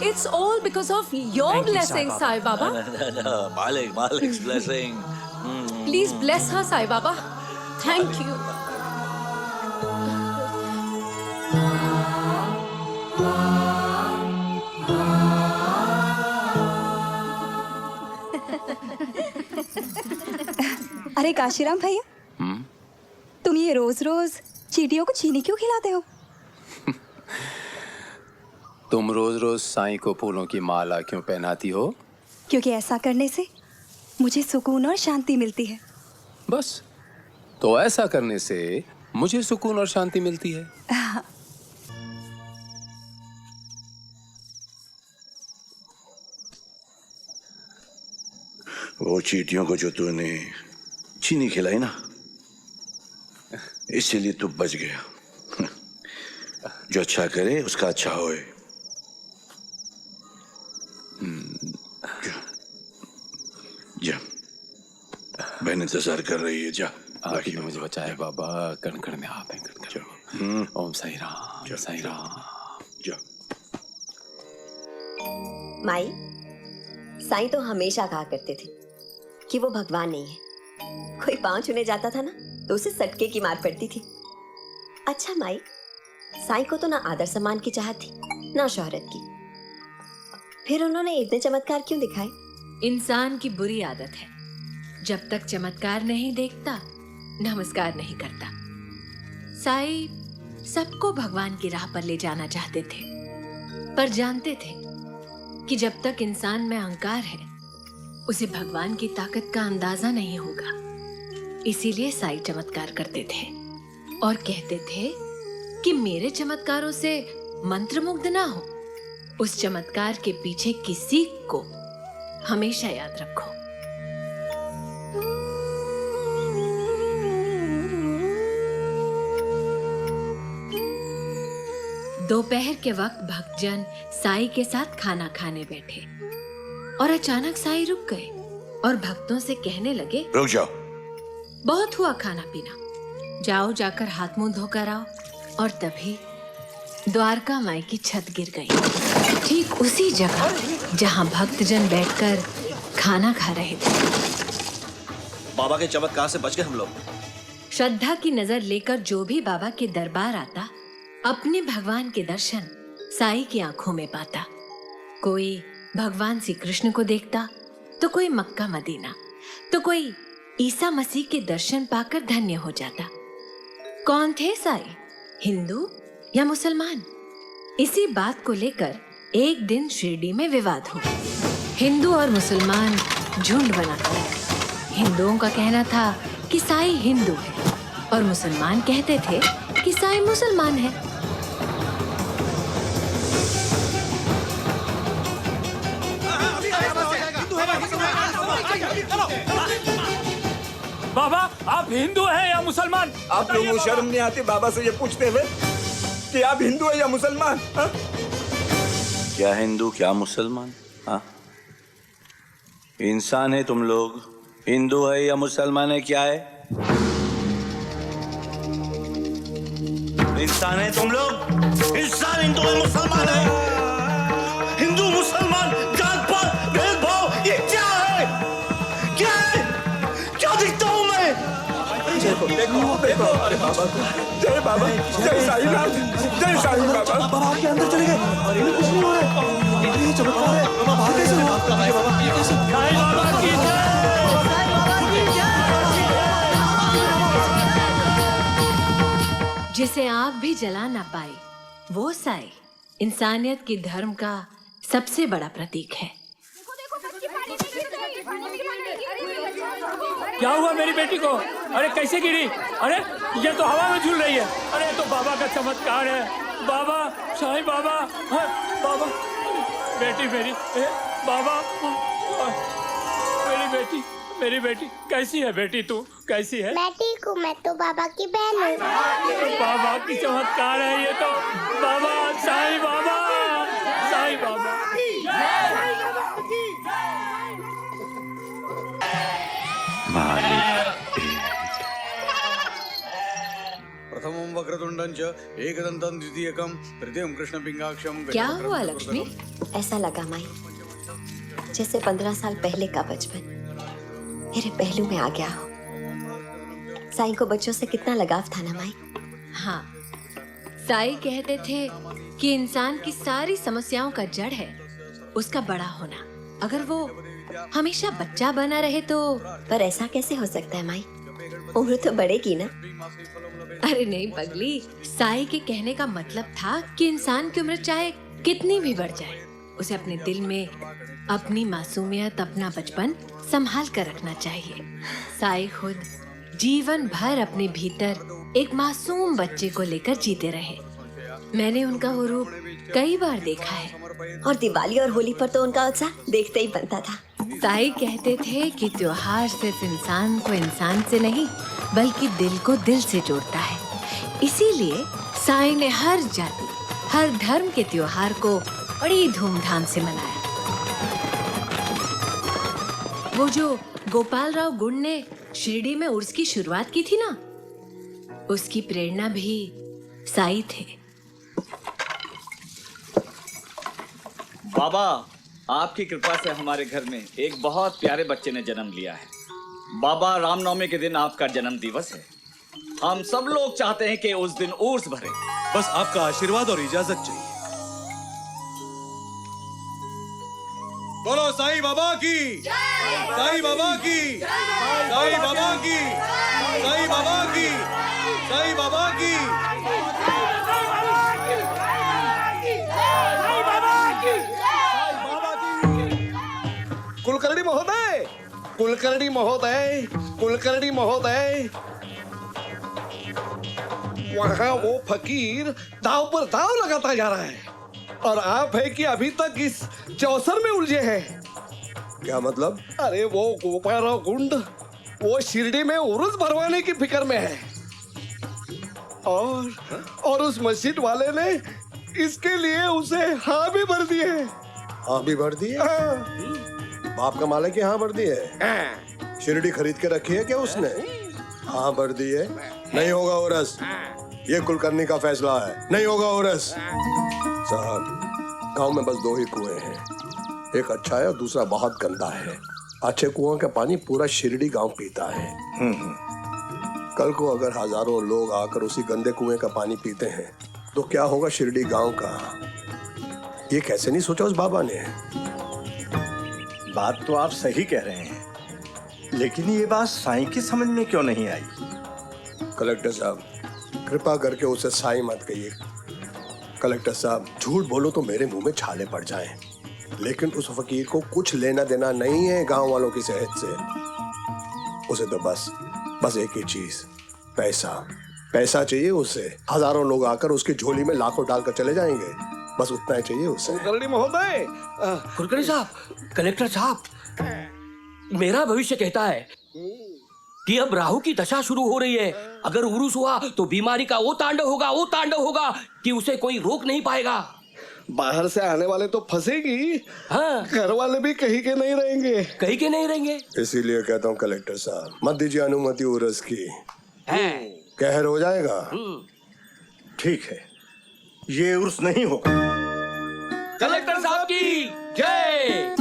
Speaker 5: It's all because of your
Speaker 22: Thank you,
Speaker 5: blessing, Sai Baba.
Speaker 14: No, Malik's blessing.
Speaker 5: Please bless her, Sai Baba. Thank you.
Speaker 7: अरे काशीराम भैया, तुम ये रोज रोज चींटियों को चीनी क्यों खिलाते हो?
Speaker 21: तुम रोज रोज साईं को फूलों की माला क्यों पहनाती हो?
Speaker 7: क्योंकि ऐसा करने से मुझे सुकून और शांति मिलती है.
Speaker 21: बस, तो ऐसा करने से मुझे सुकून और शांति मिलती है.
Speaker 6: वो चींटियों को जो तूने चीनी खिलाई ना, इसीलिए तू बच गया. जो अच्छा करे उसका अच्छा होए. जा, बहन इंतजार कर रही है. जा,
Speaker 21: आपने मुझे बचाया बाबा. कण कण में आप हैं. कण. ओम साई राम, साई राम.
Speaker 6: जा.
Speaker 4: माई, साईं तो हमेशा कहा करते थे कि वो भगवान नहीं है. कोई पांव छूने जाता था ना तो उसे सटके की मार पड़ती थी. अच्छा माई, साईं को तो ना आदर सम्मान की चाहत थी ना शोहरत की, फिर उन्होंने इतने चमत्कार क्यों दिखाए?
Speaker 5: इंसान की बुरी आदत है, जब तक चमत्कार नहीं देखता नमस्कार नहीं करता. साई सबको भगवान की राह पर ले जाना चाहते थे, पर जानते थे कि जब तक इंसान में अहंकार है उसे भगवान की ताकत का अंदाजा नहीं होगा. इसीलिए साई चमत्कार करते थे और कहते थे कि मेरे चमत्कारों से मंत्रमुग्ध ना हो. उस चमत्कार के पीछे की सीख को हमेशा याद रखो. दोपहर के वक्त भक्तजन साई के साथ खाना खाने बैठे और अचानक साई रुक गए और भक्तों से कहने लगे,
Speaker 6: रुक जाओ.
Speaker 5: बहुत हुआ खाना पीना, जाओ जाकर हाथ मुंह धोकर आओ. और तभी द्वारका माई की छत गिर गई. ठीक उसी जगह जहां भक्तजन बैठकर खाना खा रहे थे।
Speaker 20: बाबा के चमत्कार से बच गए हम लोग।
Speaker 5: श्रद्धा की नजर लेकर जो भी बाबा के दरबार आता, अपने भगवान के दर्शन साईं की आंखों में पाता। कोई भगवान श्री कृष्ण को देखता, तो कोई मक्का मदीना, तो कोई ईसा मसीह के दर्शन पाकर धन्य हो जाता। कौन थे साईं, हिंदू या मुसलमान? इसी बात को लेकर एक दिन शिरडी में विवाद हुआ। हिंदू और मुसलमान झुंड बनाकर रहे। हिंदुओं का कहना था कि साईं हिंदू है और मुसलमान कहते थे कि साईं मुसलमान है।
Speaker 3: बाबा आप हिंदू हैं या मुसलमान?
Speaker 8: आप लोगों को शर्म नहीं आती बाबा से ये पूछते हुए कि आप हिंदू है या मुसलमान? हा?
Speaker 6: क्या हिंदू क्या मुसलमान? हाँ, इंसान है तुम लोग, हिंदू है या मुसलमान है, क्या है?
Speaker 14: इंसान है तुम लोग, इंसान हिंदू है मुसलमान है, हिंदू मुसलमान जात पात भेदभाव ये क्या है? क्या है? क्या दिखता हूँ मैं?
Speaker 8: देखो देखो देखो, अरे बाबा जय बाबा, जय साईं नाथ, जय साईं बाबा।
Speaker 21: बाबा आपके अंदर चले गए और इन्हें कुछ नहीं हो रहा है। ये चमत्कार है। बाबा बाहर कैसे हुआ? बाबा ये कैसे?
Speaker 3: साईं बाबा की जय।
Speaker 5: जिसे आग भी जला ना पाए वो साईं इंसानियत की धर्म का सबसे बड़ा प्रतीक है।
Speaker 3: क्या हुआ मेरी बेटी को? अरे कैसे गिरी? अरे ये तो हवा में झूल रही है। अरे तो बाबा का चमत्कार है। बाबा, साईं बाबा, हाँ, बाबा, बेटी मेरी, बाबा, मेरी बेटी कैसी है? बेटी तू कैसी है?
Speaker 12: मैं ठीक हूँ, मैं तो बाबा की बहन हूँ।
Speaker 3: बाबा की चमत्कार है ये तो। बाबा, साईं बाबा, साईं बाबा।
Speaker 23: प्रथमं वक्रतुंडं च एकदन्तं द्वितीयकं तृतीयं कृष्णपिंगाक्षं।
Speaker 4: क्या हुआ लक्ष्मी? ऐसा लगा माई जैसे 15 साल पहले का बचपन मेरे पहलू में आ गया हो। साईं को बच्चों से कितना लगाव था ना माई?
Speaker 5: हाँ, साईं कहते थे कि इंसान की सारी समस्याओं का जड़ है उसका बड़ा होना। अगर वो हमेशा बच्चा बना रहे तो।
Speaker 4: पर ऐसा कैसे हो सकता है माई? उम्र तो बढ़ेगी ना।
Speaker 5: अरे नहीं पगली, साईं के कहने का मतलब था कि इंसान की उम्र चाहे कितनी भी बढ़ जाए, उसे अपने दिल में अपनी मासूमियत, अपना बचपन संभाल कर रखना चाहिए। साईं खुद जीवन भर अपने भीतर एक मासूम बच्चे को लेकर जीते रहे। मैंने उनका वो रूप कई बार देखा है।
Speaker 4: और दिवाली और होली पर तो उनका उत्साह देखते ही बनता था।
Speaker 5: साईं कहते थे कि त्योहार सिर्फ इंसान को इंसान से नहीं बल्कि दिल को दिल से जोड़ता है। इसीलिए साईं ने हर जाति, हर धर्म के त्योहार को बड़ी धूमधाम से मनाया। वो जो गोपाल राव गुंड ने शिरडी में उर्स की शुरुआत की थी ना, उसकी प्रेरणा भी साईं थे।
Speaker 13: बाबा, आपकी कृपा से हमारे घर में एक बहुत प्यारे बच्चे ने जन्म लिया है। बाबा, रामनवमी के दिन आपका जन्म दिवस है। हम सब लोग चाहते हैं कि उस दिन उर्स भरे।
Speaker 23: बस आपका आशीर्वाद और इजाजत चाहिए। बोलो साईं बाबा की, साईं बाबा की, साईं बाबा की, साईं बाबा की, साईं बाबा की।
Speaker 19: कुलकर्णी महोदय, कुलकर्णी महोदय, कुलकर्णी महोदय, वहाँ वो फकीर दाव पर दाव लगाता जा रहा है और आप है कि अभी तक इस चौसर में उलझे हैं। क्या मतलब? अरे वो गोपालराव गुंड वो शिरडी में उर्स भरवाने की फिक्र में है और उस मस्जिद वाले ने इसके लिए उसे हाँ भी भर दिए।
Speaker 2: हाँ भी भर दिए? बाप का मालिक हाँ भर दिए। शिरडी खरीद के रखी है क्या उसने? हाँ भर दिए। नहीं होगा उर्स, ये कुलकर्णी का फैसला है। नहीं होगा उर्स। साहब
Speaker 19: गांव में बस 2 ही कुएं हैं, एक अच्छा है और दूसरा बहुत गंदा है। अच्छे कुओं का पानी पूरा शिरडी गांव पीता है। कल को अगर हजारों लोग आकर उसी गंदे कुएं का पानी पीते हैं तो क्या होगा शिरडी गांव का? ये कैसे नहीं सोचा उस बाबा ने?
Speaker 14: बात तो आप सही कह रहे हैं, लेकिन ये बात साईं की समझ में क्यों नहीं आई?
Speaker 19: कलेक्टर साहब, कृपा करके उसे साईं मत कहिए। कलेक्टर साहब, झूठ बोलो तो मेरे मुंह में छाले पड़ जाएं, लेकिन उस फकीर को कुछ लेना देना नहीं है गांव वालों की सेहत से। उसे तो बस एक ही चीज, पैसा चाहिए उसे। हजारों लोग आकर उसकी झोली में लाखों डालकर चले जाएंगे, बस उतना ही चाहिए उसे।
Speaker 10: कुलकर्णी महोदय, कुलकर्णी साहब, कलेक्टर साहब, मेरा भविष्य कहता है कि अब राहु की दशा शुरू हो रही है। अगर उरुस हुआ तो बीमारी का वो तांडव होगा कि उसे कोई रोक नहीं पाएगा।
Speaker 23: बाहर से आने वाले तो फंसेगी,
Speaker 10: हाँ,
Speaker 23: घर वाले भी कहीं के नहीं रहेंगे।
Speaker 19: इसीलिए कहता हूँ कलेक्टर साहब, मत दीजिए अनुमति उर्स की, कहर हो जाएगा।
Speaker 14: ठीक है, ये उर्स नहीं होगा।
Speaker 10: कलेक्टर साहब की जय।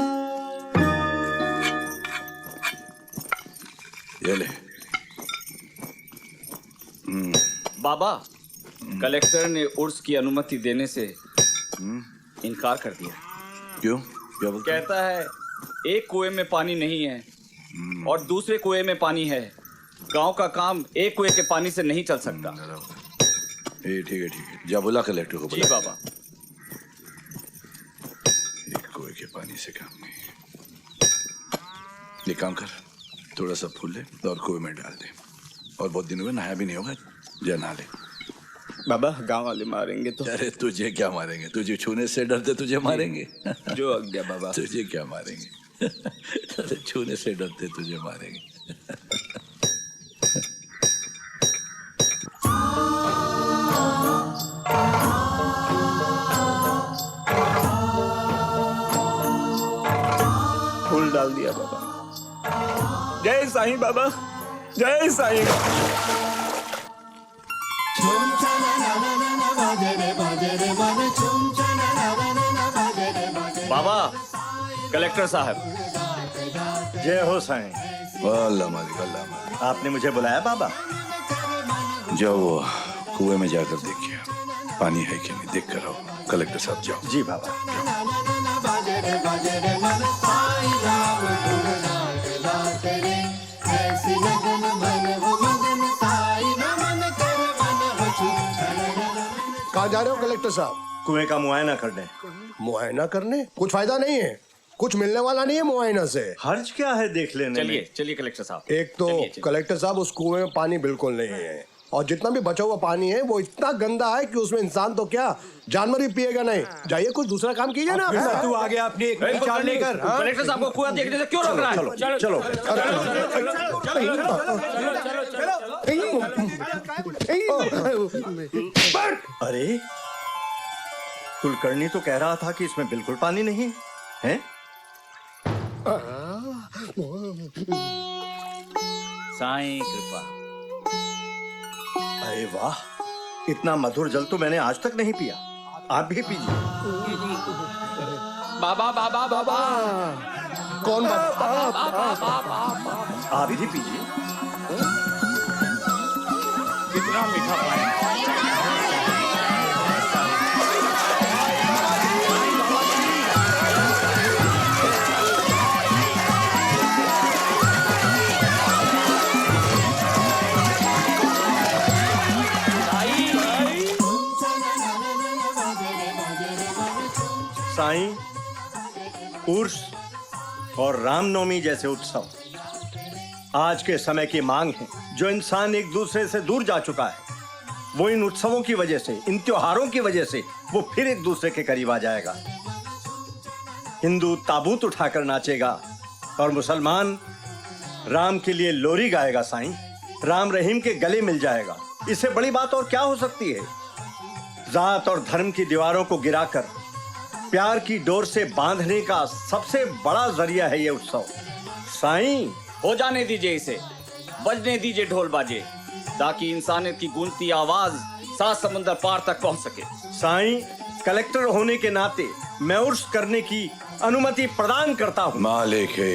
Speaker 6: ये ले।
Speaker 13: बाबा, कलेक्टर ने उर्स की अनुमति देने से इनकार कर दिया।
Speaker 6: क्यों? क्या बोलता है?
Speaker 13: कहता है एक कुएं में पानी नहीं है और दूसरे कुएं में पानी है। गांव का काम एक कुएं के पानी से नहीं चल सकता।
Speaker 6: ठीक है, जा बुला कलेक्टर को।
Speaker 13: जी बाबा।
Speaker 6: एक कुएं के पानी से काम नहीं। ये काम कर, थोड़ा सा फूल ले और कुएं में डाल दे, और बहुत दिन हुए नहाया भी नहीं होगा, जा नहा ले।
Speaker 23: बाबा, गांव वाले मारेंगे तो?
Speaker 6: अरे तुझे क्या मारेंगे? तुझे छूने से डरते तुझे मारेंगे?
Speaker 23: जो आज्ञा बाबा।
Speaker 6: तुझे क्या मारेंगे? अरे छूने से डरते तुझे मारेंगे।
Speaker 23: फूल डाल दिया बाबा। जय साईं बाबा, जय साईं।
Speaker 13: बाबा, कलेक्टर साहब।
Speaker 14: जय हो साईं।
Speaker 6: अल्लाह मालिक, अल्लाह मालिक।
Speaker 14: आपने मुझे बुलाया बाबा?
Speaker 6: जाओ वो कुएं में जाकर देखिए पानी है कि नहीं, देख कर आओ। कलेक्टर साहब जाओ।
Speaker 14: जी बाबा।
Speaker 19: कहाँ जा रहे हो कलेक्टर साहब?
Speaker 14: कुएं का मुआयना करने।
Speaker 19: मुआयना करने? कुछ फायदा नहीं है, कुछ मिलने वाला नहीं है मुआयना से।
Speaker 14: हर्ज क्या है देख लेने में?
Speaker 13: चलिए कलेक्टर साहब।
Speaker 19: एक तो कलेक्टर साहब, उस कुएं में पानी बिल्कुल नहीं है, और जितना भी बचा हुआ पानी है वो इतना गंदा है कि उसमें इंसान तो क्या, जानवर भी पिएगा नहीं। जाइए कुछ दूसरा काम कीजिए ना।
Speaker 23: तू आगे अपनी एक विचार लेकर।
Speaker 13: कलेक्टर साहब को कुआं देखने से क्यों रोक रहा है?
Speaker 14: चलो। अरे, कुलकर्णी तो कह रहा था कि इसमें बिल्कुल पानी नहीं है।
Speaker 13: साईं कृपा।
Speaker 14: अरे वाह, इतना मधुर जल तो मैंने आज तक नहीं पिया। आप भी पीजिए।
Speaker 10: बाबा बाबा बाबा।
Speaker 19: कौन बाबा?
Speaker 14: आप भी पीजिए।
Speaker 13: कितना मीठा पानी।
Speaker 14: साईं, उर्स और रामनवमी जैसे उत्सव आज के समय की मांग है। जो इंसान एक दूसरे से दूर जा चुका है, वो इन उत्सवों की वजह से, इन त्योहारों की वजह से वो फिर एक दूसरे के करीब आ जाएगा। हिंदू ताबूत उठाकर नाचेगा और मुसलमान राम के लिए लोरी गाएगा। साईं, राम रहीम के गले मिल जाएगा। इससे बड़ी बात और क्या हो सकती है? जात और धर्म की दीवारों को गिराकर प्यार की डोर से बांधने का सबसे बड़ा जरिया है ये उत्सव। साईं,
Speaker 13: हो जाने दीजिए इसे, बजने दीजिए ढोल बाजे, ताकि इंसानियत की गूंजती आवाज 7 समुंदर पार तक पहुंच सके।
Speaker 14: साईं,
Speaker 20: कलेक्टर होने के नाते मैं उर्स करने की अनुमति प्रदान करता हूँ।
Speaker 6: मालिक है।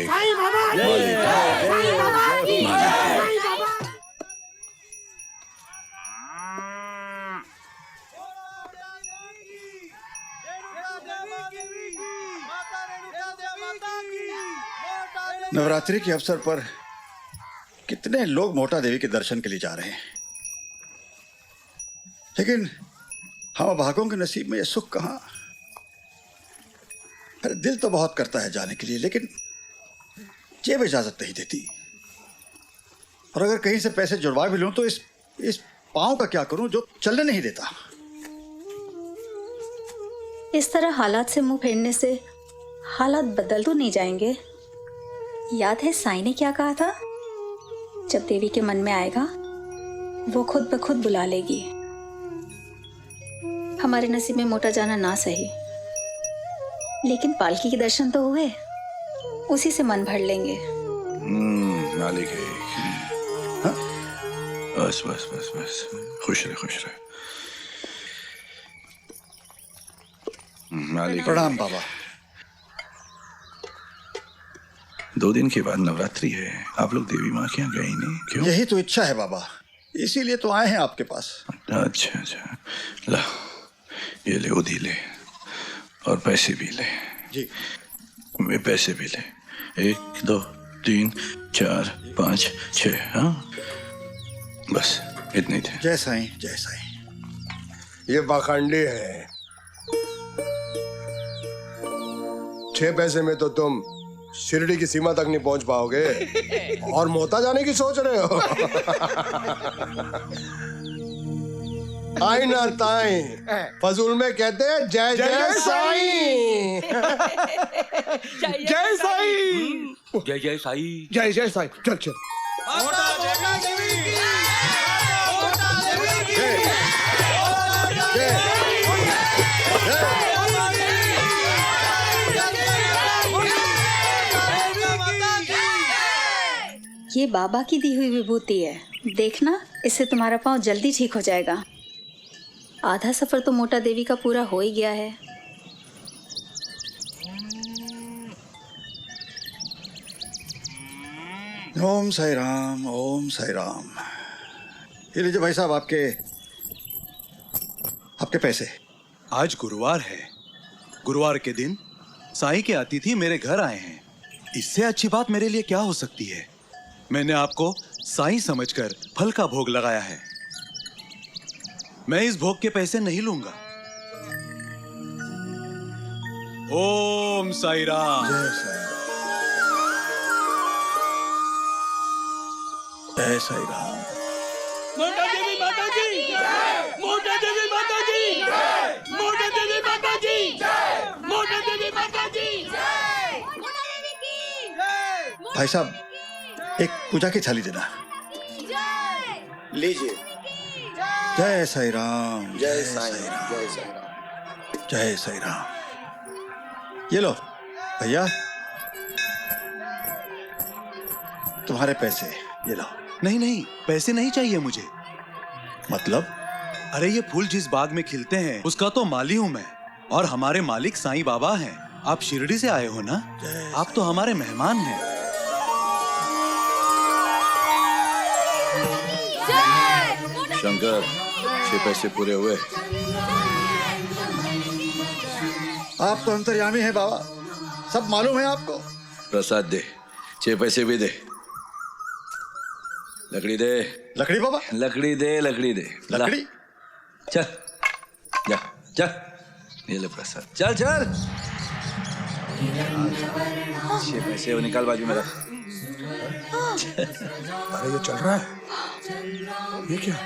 Speaker 23: नवरात्रि के अवसर पर कितने लोग मोटा देवी के दर्शन के लिए जा रहे हैं, लेकिन हम भागों के नसीब में यह सुख कहाँ। अरे दिल तो बहुत करता है जाने के लिए, लेकिन जेब इजाजत नहीं देती। और अगर कहीं से पैसे जुड़वा भी लूं तो इस पांव का क्या करूं जो चलने नहीं देता।
Speaker 7: इस तरह हालात से मुंह फेरने से हालात बदल तो नहीं जाएंगे। याद है साईं ने क्या कहा था? जब देवी के मन में आएगा वो खुद ब खुद बुला लेगी। हमारे नसीब में मोटा जाना ना सही, लेकिन पालकी के दर्शन तो हुए, उसी से मन भर लेंगे।
Speaker 6: मालिक है। हाँ? बस बस बस बस, खुश रहे खुश रहे। मालिक।
Speaker 23: प्रणाम बाबा।
Speaker 6: 2 दिन के बाद नवरात्रि है, आप लोग देवी माँ के यहाँ गए नहीं? क्यों?
Speaker 23: यही तो इच्छा है बाबा, इसीलिए तो आए हैं आपके पास।
Speaker 6: अच्छा अच्छा, ला ये ले, उधी ले, और पैसे भी ले।
Speaker 23: जी।
Speaker 6: वे पैसे भी ले। 1 2 3 4 5 6। हाँ बस इतने थे।
Speaker 23: जय साईं जय साईं।
Speaker 19: ये पाखंडी है। 6 पैसे में तो तुम शिरडी की सीमा तक नहीं पहुंच पाओगे, और मोता जाने की सोच रहे हो। आई ना ताई, फजूल में कहते हैं जय जय साईं।
Speaker 10: जय साईं। जय जय साईं।
Speaker 19: जय जय साईं। चल चल।
Speaker 7: ये बाबा की दी हुई विभूति है, देखना इससे तुम्हारा पाँव जल्दी ठीक हो जाएगा। आधा सफर तो मोटा देवी का पूरा हो ही गया है।
Speaker 23: ओम साई राम, ओम साई राम। ये लीजिए भाई साहब आपके पैसे। आज गुरुवार है, गुरुवार के दिन साईं के अतिथि मेरे घर आए हैं। इससे अच्छी बात मेरे लिए क्या हो सकती है। मैंने आपको साईं समझकर फल का भोग लगाया है। मैं इस भोग के पैसे नहीं लूंगा। ओम साई राम। जय साई राम।
Speaker 3: मोटा देवी माता की जय। मोटा देवी माता की जय। मोटा देवी माता की जय। मोटा देवी माता की जय।
Speaker 23: भाई साहब एक पूजा की थाली देना। लीजिए। जय साई राम। जय साई राम। जय साई राम। जय साई राम। ये लो भैया, तुम्हारे पैसे ये लो।
Speaker 15: नहीं नहीं, पैसे नहीं चाहिए मुझे।
Speaker 23: मतलब?
Speaker 15: अरे ये फूल जिस बाग में खिलते हैं उसका तो माली हूँ मैं, और हमारे मालिक साईं बाबा हैं। आप शिरडी से आए हो ना? आप तो हमारे मेहमान हैं।
Speaker 6: शंकर, 6 पैसे पूरे हुए।
Speaker 23: आप तो अंतर्यामी हैं बाबा, सब मालूम है आपको।
Speaker 6: प्रसाद दे, 6 पैसे भी दे। लकड़ी दे।
Speaker 23: लकड़ी बाबा?
Speaker 6: लकड़ी दे, लकड़ी दे।
Speaker 23: लकड़ी?
Speaker 6: चल जा, चल। ये ले प्रसाद, चल चल। 6 पैसे वो निकाल, बाजू में रख।
Speaker 19: अरे ये चल रहा है, ये क्या?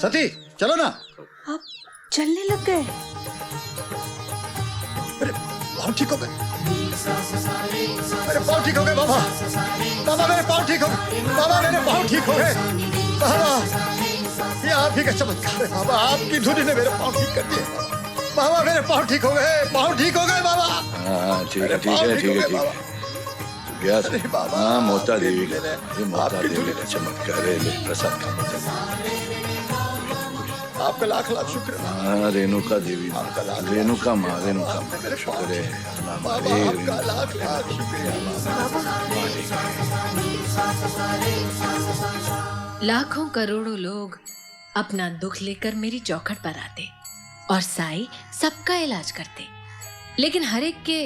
Speaker 23: सती चलो ना।
Speaker 7: आप चलने लग गए?
Speaker 23: अरे पाँव ठीक हो गए। मेरे पाँव ठीक हो गए बाबा। बाबा मेरे पाँव ठीक हो गए। बाबा मेरे पाँव ठीक हो गए। बाबा ये आप ही का चमत्कार है बाबा, आपकी धुनी ने मेरे पाँव ठीक कर दिए। बाबा मेरे पाँव ठीक हो गए। पाँव ठीक हो गए बाबा।
Speaker 6: हाँ ठीक है ठीक है ठीक है ठीक है। गया था। हाँ मोता देवी का, ये मोता देवी का चमत्कार है। ले प्रसाद का।
Speaker 19: आपका लाख लाख शुक्र।
Speaker 6: हाँ, रेणुका देवी, रेणुका माँ, रेणुका माँ, शुक्र है।
Speaker 19: बाबा आपका लाख लाख शुक्रिया।
Speaker 5: लाखों करोड़ों लोग अपना दुख लेकर मेरी चौखट पर आते और साई सबका इलाज करते, लेकिन हर एक के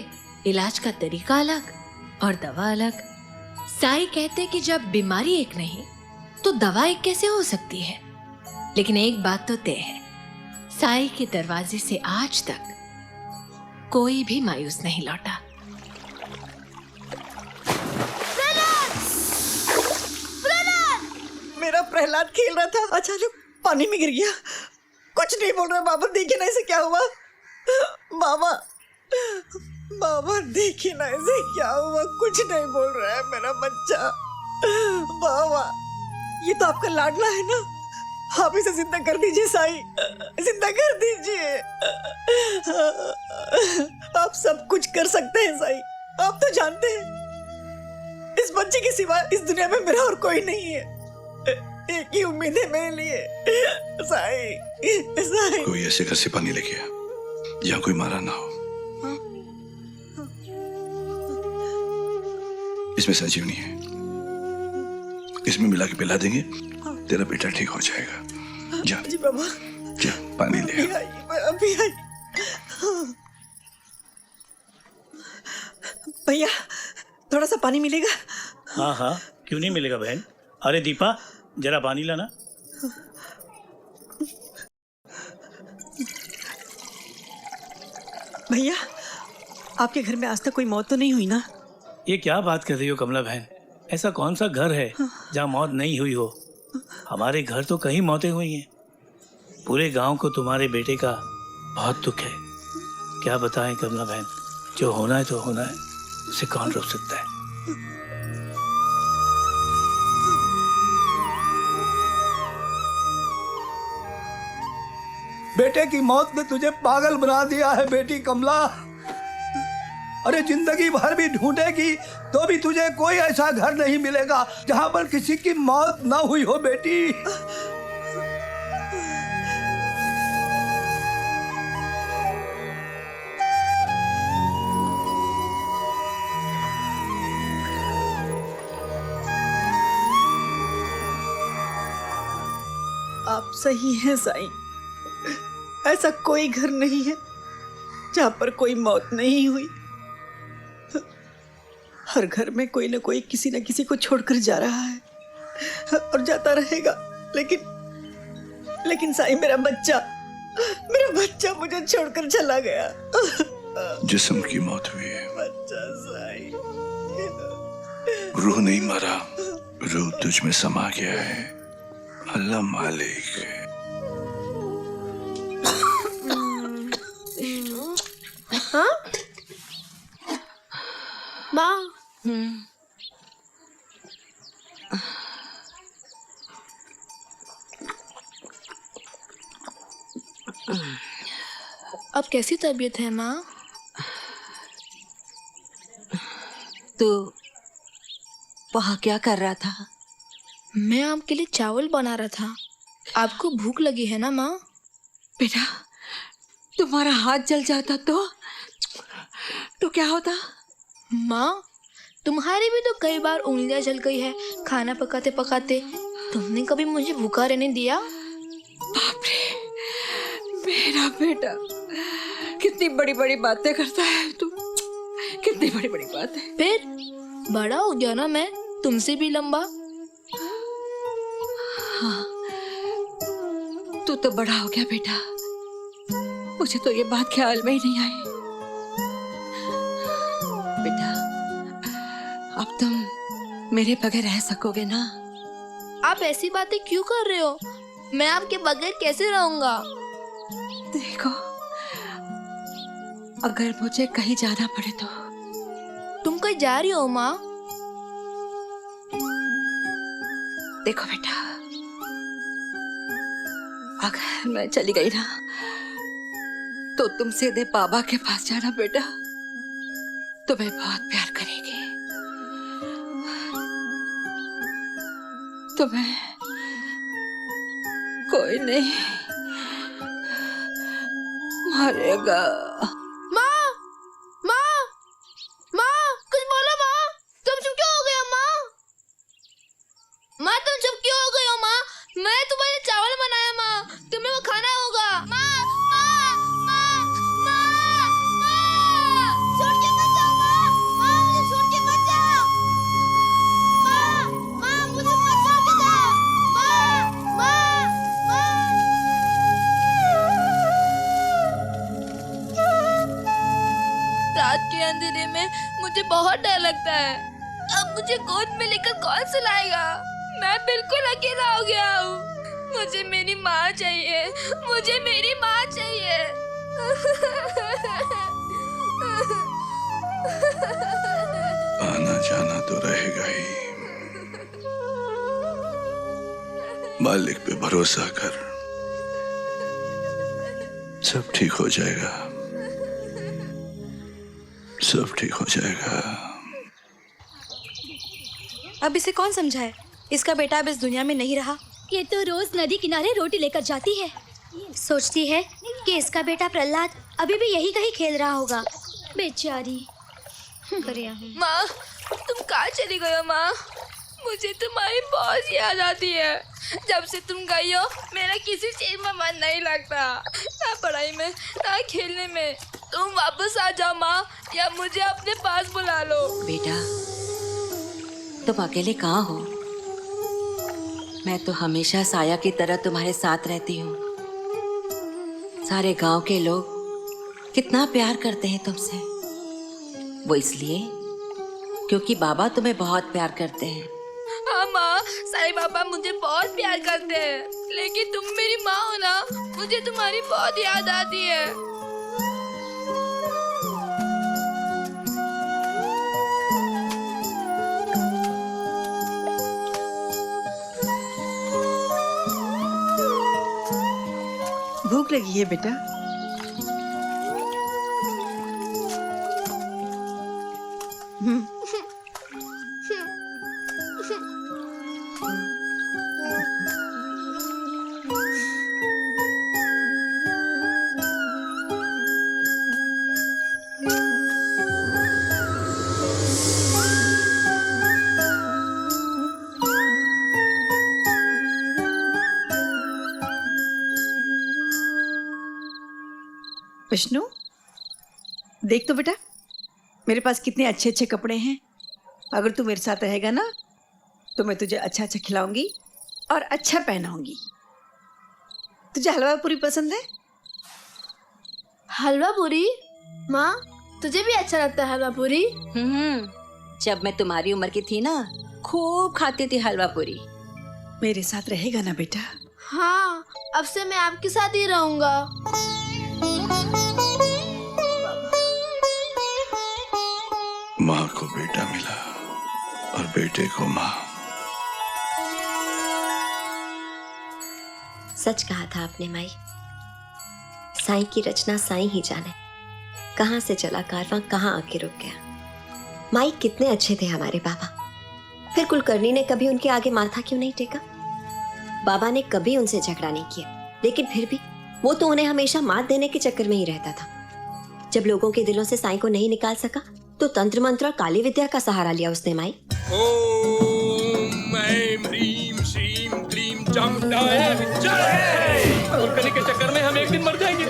Speaker 5: इलाज का तरीका अलग और दवा अलग। साई कहते कि जब बीमारी एक नहीं तो दवा एक कैसे हो सकती है। लेकिन एक बात तो तय है, साई के दरवाजे से आज तक कोई भी मायूस नहीं लौटा।
Speaker 11: मेरा प्रहलाद खेल रहा था, अचानक पानी में गिर गया। कुछ नहीं बोल रहा। बाबा देखिए ना इसे क्या हुआ। बाबा बाबा देखिए ना इसे क्या हुआ। कुछ नहीं बोल रहा है मेरा बच्चा। बाबा ये तो आपका लाडला है ना, आप इसे जिंदा कर दीजिए साईं, जिंदा कर दीजिए। आप सब कुछ कर सकते हैं साईं, आप तो जानते हैं इस बच्चे के सिवा इस दुनिया में मेरा और कोई नहीं है। एक ही उम्मीद है मेरे लिए साईं। साईं
Speaker 6: कोई ऐसे घर से पानी लेके आ जहाँ कोई मारा ना हो। इसमें संजीवनी है, इसमें मिला के पिला देंगे, तेरा बेटा ठीक हो जाएगा। जा
Speaker 11: जी बाबा,
Speaker 6: जा पानी ले आ।
Speaker 11: अभी आई। भैया थोड़ा सा पानी मिलेगा?
Speaker 14: हाँ हाँ, क्यों नहीं मिलेगा बहन। अरे दीपा जरा पानी लाना।
Speaker 11: भैया आपके घर में आज तक कोई मौत तो नहीं हुई ना?
Speaker 14: ये क्या बात कर रही हो कमला बहन, ऐसा कौन सा घर है जहाँ मौत नहीं हुई हो। हमारे घर तो कई मौतें हुई हैं। पूरे गांव को तुम्हारे बेटे का बहुत दुख है। क्या बताएं कमला बहन, जो होना है तो होना है, उसे कौन रोक सकता है।
Speaker 16: बेटे की मौत ने तुझे पागल बना दिया है बेटी कमला। अरे जिंदगी भर भी ढूंढेगी तो भी तुझे कोई ऐसा घर नहीं मिलेगा जहां पर किसी की मौत ना हुई हो बेटी।
Speaker 11: आप सही हैं साईं, ऐसा कोई घर नहीं है जहां पर कोई मौत नहीं हुई। हर घर में कोई ना कोई किसी न किसी को छोड़कर जा रहा है और जाता रहेगा। लेकिन साईं मेरा बच्चा मुझे छोड़कर चला गया।
Speaker 6: जिस्म की मौत हुई है,
Speaker 11: बच्चा साईं।
Speaker 6: रूह नहीं मरा, रूह तुझ में समा गया है। अल्लाह मालिक है।
Speaker 9: हाँ माँ, अब कैसी तबीयत है माँ?
Speaker 5: तो वहाँ क्या कर रहा था?
Speaker 9: मैं आपके लिए चावल बना रहा था। आपको भूख लगी है ना माँ?
Speaker 5: बेटा तुम्हारा हाथ जल जाता तो क्या होता?
Speaker 9: माँ तुम्हारी भी तो कई बार उंगलियां जल गई है खाना पकाते पकाते। तुमने कभी मुझे भूखा रहने दिया?
Speaker 5: बाप रे, मेरा बेटा कितनी बड़ी बड़ी बातें करता है तू, कितनी बड़ी बड़ी बातें।
Speaker 9: फिर बड़ा हो गया ना मैं, तुमसे भी लंबा।
Speaker 5: हाँ तू तो बड़ा हो गया बेटा, मुझे तो ये बात ख्याल में ही नहीं आई। बेटा अब तुम मेरे बगैर रह सकोगे ना?
Speaker 9: आप ऐसी बातें क्यों कर रहे हो? मैं आपके बगैर कैसे रहूंगा?
Speaker 5: देखो अगर मुझे कहीं जाना पड़े तो।
Speaker 9: तुम कहीं जा रही हो माँ?
Speaker 5: देखो बेटा अगर मैं चली गई ना तो तुम सीधे बाबा के पास जाना बेटा, तुम्हें बहुत प्यार करेगी। तुम्हें कोई नहीं
Speaker 11: मरेगा।
Speaker 9: माँ माँ माँ कुछ बोलो माँ, तुम चुप क्यों हो गए हो माँ? माँ तुम चुप क्यों हो गए हो माँ? मैं तुम्हारे चावल बनाया माँ, तुम्हें वो खाना होगा। माँ माँ माँ माँ माँ छोड़ के मत जाओ माँ, माँ मुझे छोड़ के मत जाओ। माँ माँ मुझे मत छोड़ के जाओ। माँ माँ माँ। रात के अंधेरे में मुझे बहुत डर लगता है। अब मुझे गोद में लेकर कौन सुलाएगा? मैं बिल्कुल अकेला हो गया हूँ। मुझे मेरी माँ चाहिए, मुझे मेरी माँ चाहिए।
Speaker 6: आना जाना तो रहेगा ही। मालिक पे भरोसा कर, सब ठीक हो जाएगा, सब ठीक हो जाएगा।
Speaker 1: अब इसे कौन समझाए? इसका बेटा अब इस दुनिया में नहीं रहा।
Speaker 17: ये तो रोज नदी किनारे रोटी लेकर जाती है। सोचती है कि इसका बेटा प्रहलाद अभी भी यही कहीं खेल रहा होगा। बेचारी।
Speaker 9: माँ तुम कहाँ चली गई हो माँ? मुझे तुम्हारी बहुत याद आती है। जब से तुम गई हो मेरा किसी चीज में मन नहीं लगता, ना पढ़ाई में ना खेलने में। तुम वापस आ जाओ माँ, या मुझे अपने पास बुला लो।
Speaker 18: बेटा तुम अकेले कहाँ हो? मैं तो हमेशा साया की तरह तुम्हारे साथ रहती हूँ। सारे गांव के लोग कितना प्यार करते हैं तुमसे। वो इसलिए क्योंकि बाबा तुम्हें बहुत प्यार करते हैं।
Speaker 9: हाँ माँ, साईं बाबा मुझे बहुत प्यार करते हैं, लेकिन तुम मेरी माँ हो ना, मुझे तुम्हारी बहुत याद आती है।
Speaker 11: भूख लगी है बेटा? विष्णु देख तो बेटा, मेरे पास कितने अच्छे अच्छे कपड़े हैं। अगर तू मेरे साथ रहेगा ना तो मैं तुझे अच्छा अच्छा खिलाऊंगी और अच्छा पहनाऊंगी। तुझे हलवा पूरी पसंद है?
Speaker 9: हलवा पूरी? माँ तुझे भी अच्छा लगता है हलवा पूरी?
Speaker 18: जब मैं तुम्हारी उम्र की थी ना, खूब खाती थी हलवा पूरी।
Speaker 11: मेरे साथ रहेगा ना बेटा?
Speaker 9: हाँ, अब से मैं आपके साथ ही रहूंगा।
Speaker 6: माँ को बेटा मिला और बेटे को माँ।
Speaker 4: सच कहा था आपने माई। साईं की रचना साईं ही जाने। कहाँ से चला कारवां, कहाँ आके रुक गया। माई कितने अच्छे थे हमारे बाबा। फिर कुलकर्णी ने कभी उनके आगे माथा क्यों नहीं टेका? बाबा ने कभी उनसे झगड़ा नहीं किया, लेकिन फिर भी वो तो उन्हें हमेशा मात देने के चक्कर में ही रहता था। जब लोगों के दिलों से साईं को नहीं निकाल सका तो तंत्र मंत्र और काली विद्या का सहारा लिया उसने माई।
Speaker 3: ओम ऐं ह्रीं श्रीं क्लीं चामुंडाय जय। कुलकर्णी के चक्कर में हम एक दिन मर जाएंगे।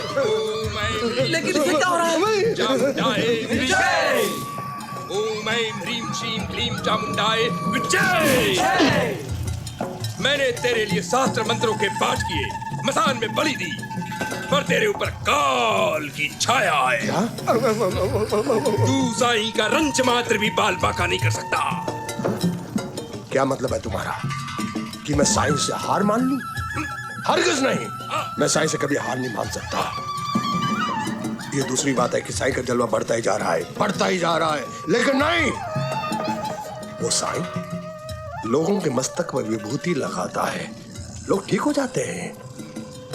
Speaker 8: लेकिन इसे क्या हो रहा है?
Speaker 3: चामुंडाय जय। ओम ऐं ह्रीं श्रीं क्लीं चामुंडाय जय। मैंने तेरे लिए शास्त्र मंत्रों के पाठ किए, मसान में बलि दी, पर तेरे ऊपर काल की छाया है। तू साईं का रंच मात्र भी बाल बाका नहीं कर सकता।
Speaker 19: क्या मतलब है तुम्हारा कि मैं साईं से हार मान लूं? हरगिज नहीं, मैं साईं से कभी हार नहीं मान सकता। ये दूसरी बात है कि साईं का जलवा बढ़ता ही जा रहा है, बढ़ता ही जा रहा है, लेकिन नहीं, वो साईं लोगों के मस्तक पर विभूति लगाता है, लोग ठीक हो जाते हैं।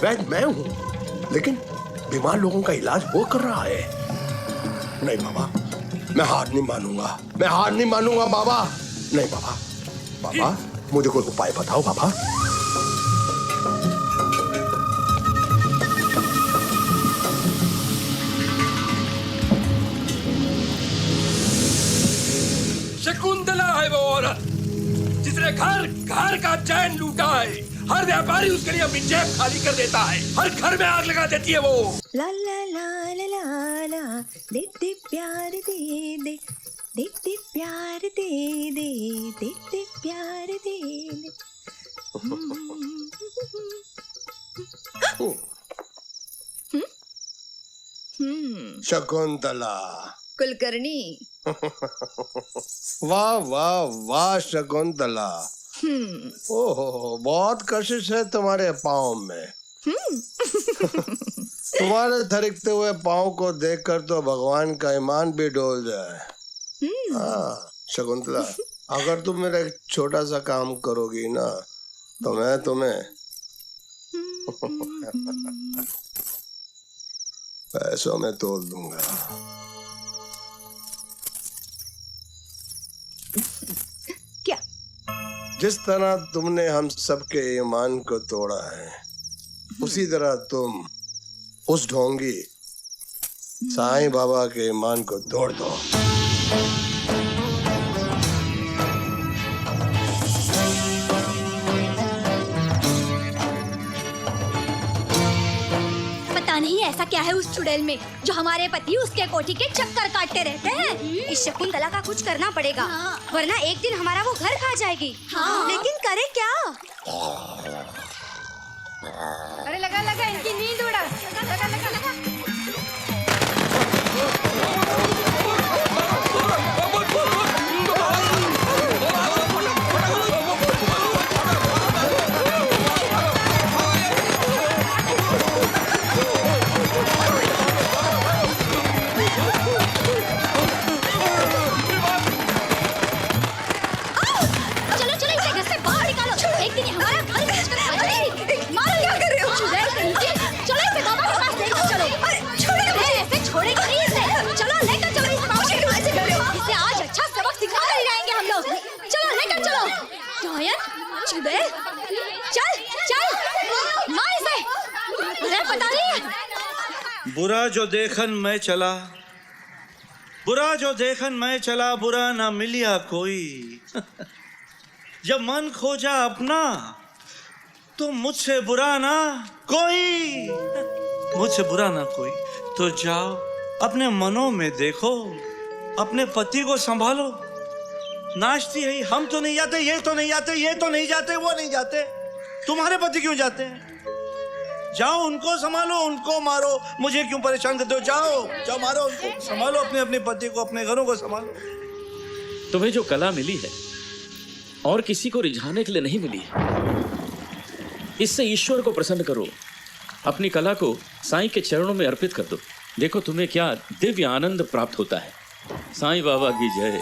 Speaker 19: वैद्य मैं हूं, लेकिन बीमार लोगों का इलाज वो कर रहा है। नहीं बाबा, मैं हार नहीं मानूंगा, मैं हार नहीं मानूंगा बाबा। नहीं बाबा, बाबा मुझे कोई उपाय बताओ बाबा।
Speaker 8: शकुंतला है वो औरत जिसने घर घर का चैन लूटा है। हर व्यापारी उसके लिए अपनी जेब खाली कर देता है, हर घर में आग लगा देती है वो।
Speaker 4: ला ला ला ला ला ला, दे दे प्यार दे दे, दे दे प्यार दे दे, दे दे प्यार दे दे।
Speaker 19: शकुंतला।
Speaker 4: कुलकर्णी।
Speaker 19: वाह वाह वाह शकुंतला। ओहो बहुत कशिश है तुम्हारे पाँव में। तुम्हारे थरकते हुए पाँव को देखकर तो भगवान का ईमान भी डोल जाए। हाँ शकुंतला, अगर तुम मेरा एक छोटा सा काम करोगी ना तो मैं तुम्हें पैसों में तोल दूंगा।
Speaker 4: क्या?
Speaker 19: जिस तरह तुमने हम सबके ईमान को तोड़ा है, उसी तरह तुम उस ढोंगी साईं बाबा के ईमान को तोड़ दो।
Speaker 17: पता नहीं ऐसा क्या है उस चुड़ैल में जो हमारे पति उसके कोठी के चक्कर काटते रहते हैं।
Speaker 1: इस शकुंतला का कुछ करना पड़ेगा, वरना एक दिन हमारा वो घर खा जाएगी। लेकिन करे क्या?
Speaker 9: अरे लगा लगा इनकी नींद उड़ा। लगा लगा लगा लगा।
Speaker 17: चलो चलो इसे घर से बाहर निकालो। एक दिन ये हमारा घर बेचकर खा जाएगी। मारो, क्या कर रहे हो? चुड़ैल कहीं की। चलो इसे बाबा के पास लेकर चलो। अरे छोड़ो, ऐसे छोड़ेगी नहीं इसे। चलो लेकर चलो इसे बाबा के पास। इसे आज अच्छा सबक सिखा कर ही रहेंगे हम लोग। चलो लेकर चलो। डायन, चुड़ैल, चल चल मार इसे। अरे पता नहीं।
Speaker 14: बुरा जो देखन मैं चला, बुरा जो देखन मैं चला, बुरा ना मिलिया कोई। जब मन खोजा अपना तो मुझसे बुरा ना कोई, मुझसे बुरा ना कोई। तो जाओ अपने मनों में देखो, अपने पति को संभालो। नाचती है हम तो नहीं जाते, ये तो नहीं जाते, ये तो नहीं जाते, वो नहीं जाते, तुम्हारे पति क्यों जाते हैं? जाओ उनको संभालो, उनको मारो, मुझे क्यों परेशान करते हो? जाओ जाओ मारो उनको, संभालो अपने अपने पति को, अपने घरों को संभालो।
Speaker 10: तुम्हें जो कला मिली है और किसी को रिझाने के लिए नहीं मिली है, इससे ईश्वर को प्रसन्न करो। अपनी कला को साईं के चरणों में अर्पित कर दो। देखो तुम्हें क्या दिव्य आनंद प्राप्त होता है। साईं बाबा की जय।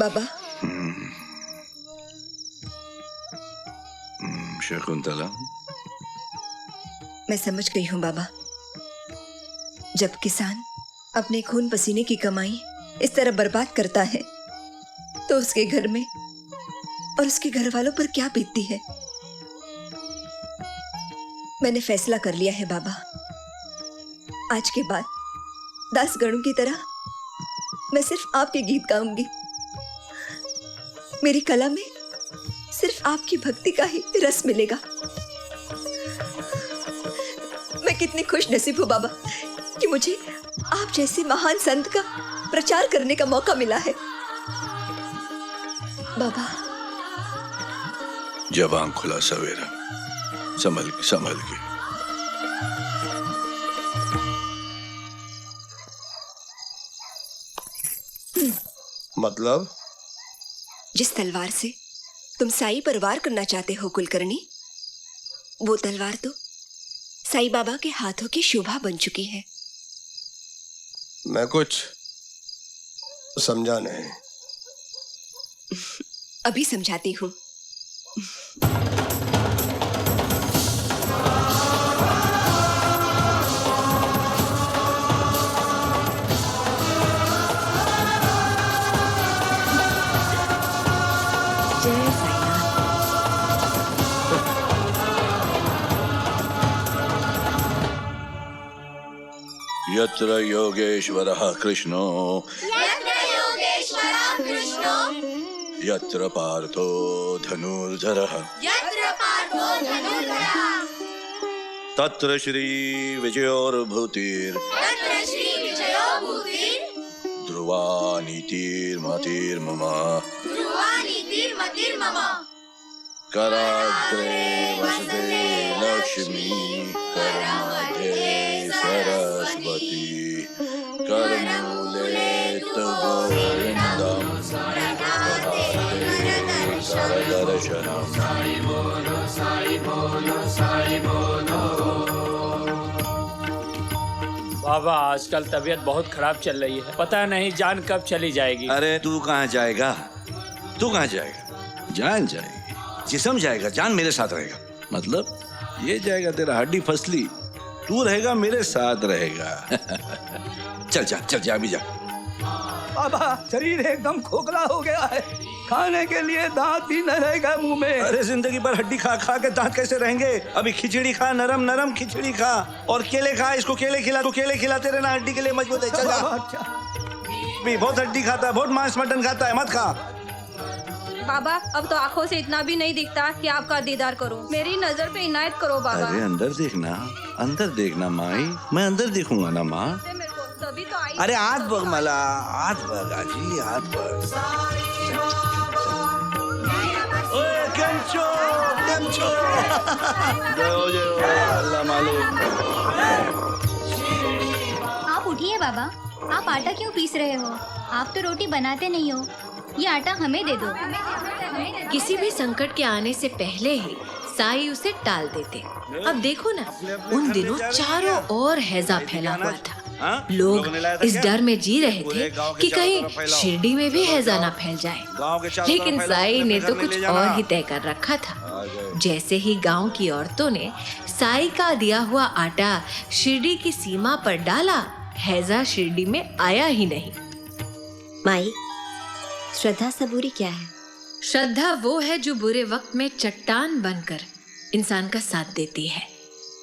Speaker 4: बाबा,
Speaker 6: शकुंतला,
Speaker 4: मैं समझ गई हूँ बाबा। जब किसान अपने खून पसीने की कमाई इस तरह बर्बाद करता है तो उसके घर में और उसके घर वालों पर क्या बीतती है। मैंने फैसला कर लिया है बाबा, आज के बाद दास गणों की तरह मैं सिर्फ आपके गीत गाऊंगी। मेरी कला में सिर्फ आपकी भक्ति का ही रस मिलेगा। मैं कितनी खुश नसीब हूँ बाबा कि मुझे आप जैसे महान संत का प्रचार करने का मौका मिला है। बाबा,
Speaker 6: जब आंख खुला सवेरा, संभल के संभल के।
Speaker 19: मतलब?
Speaker 4: जिस तलवार से तुम साई पर वार करना चाहते हो कुलकर्णी, वो तलवार तो साई बाबा के हाथों की शोभा बन चुकी है।
Speaker 19: मैं कुछ समझा नहीं।
Speaker 4: अभी समझाती हूँ।
Speaker 5: जय साईनाथ।
Speaker 6: यत्र योगेश्वरः कृष्णो यत्र पार्थो धनुर्धरः तत्र श्री विजयोर्भूतिर् ध्रुवा नीतिर्मतिर्मम कराग्रे वसते लक्ष्मी करमध्ये सरस्वती करमूले गोविन्दं
Speaker 3: बाबा आजकल तबीयत बहुत खराब चल रही है, पता नहीं जान कब चली जाएगी।
Speaker 6: अरे तू कहाँ जाएगा? तू कहाँ जाएगा? जान जाएगी, जिस्म जाएगा, जान मेरे साथ रहेगा। मतलब ये जाएगा तेरा हड्डी फसली, तू रहेगा मेरे साथ रहेगा। चल जा, चल जा, अभी जा।
Speaker 16: बाबा शरीर एकदम खोखला हो गया है, खाने के लिए दांत भी न रहेगा मुंह में।
Speaker 14: अरे जिंदगी भर हड्डी खा खा के दांत कैसे रहेंगे? अभी खिचड़ी खा, नरम नरम खिचड़ी खा, और केले खा। इसको केले खिला, तो केले खिलाते रहना, हड्डी के लिए मजबूत है। चल जा। भी बहुत हड्डी खाता है, बहुत मांस मटन खाता है, मत खा।
Speaker 7: बाबा अब तो आंखों से इतना भी नहीं दिखता कि आपका दीदार करूं। मेरी नजर पे इनायत करो बाबा।
Speaker 6: अरे अंदर देखना माई, मैं अंदर देखूंगा ना माँ।
Speaker 7: तभी तो आई।
Speaker 14: अरे हाथ बघ मला, हाथ बघ आजी, हाथ बघ। ओए कंचो, कंचो। जय अल्लाह मालिक।
Speaker 17: आप उठिए बाबा, आप आटा क्यों पीस रहे हो? आप तो रोटी बनाते नहीं हो, ये आटा हमें दे दो।
Speaker 5: किसी भी संकट के आने से पहले ही साई उसे टाल देते। अब देखो ना, उन दिनों चारों ओर हैजा फैला हुआ था। लोग इस डर में जी रहे थे कि कहीं शिरडी में भी हैजा ना फैल जाए। लेकिन साई ने तो कुछ और ही तय कर रखा था। जैसे ही गांव की औरतों ने साई का दिया हुआ आटा शिरडी की सीमा पर डाला, हैजा शिरडी में आया ही नहीं।
Speaker 4: माई, श्रद्धा सबूरी क्या है?
Speaker 5: श्रद्धा वो है जो बुरे वक्त में चट्टान बनकर इंसान का साथ देती है।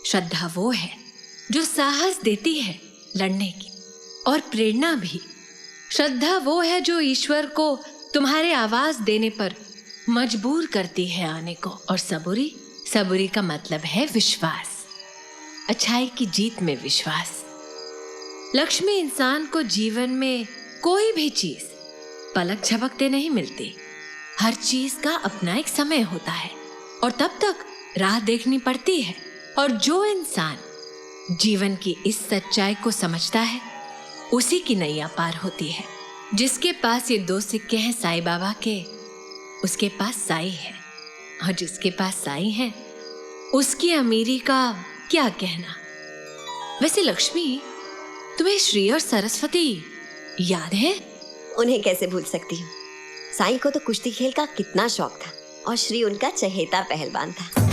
Speaker 5: श्रद्धा वो है जो साहस देती है लड़ने की, और प्रेरणा भी। श्रद्धा वो है जो ईश्वर को तुम्हारे आवाज देने पर मजबूर करती है आने को। और सबूरी का मतलब है विश्वास, अच्छाई की जीत में विश्वास। लक्ष्मी इंसान को जीवन में कोई भी चीज पलक झपकते नहीं मिलती। हर चीज का अपना एक समय होता है और तब तक राह देखनी पड़ती है। और जो इंसान जीवन की इस सच्चाई को समझता है, उसी की नैया पार होती है। जिसके पास ये 2 सिक्के हैं साईं बाबा के, उसके पास साईं है, और जिसके पास साईं है, उसकी अमीरी का क्या कहना। वैसे लक्ष्मी, तुम्हें श्री और सरस्वती याद है?
Speaker 4: उन्हें कैसे भूल सकती हूँ। साईं को तो कुश्ती खेल का कितना शौक था, और श्री उनका चहेता पहलवान था।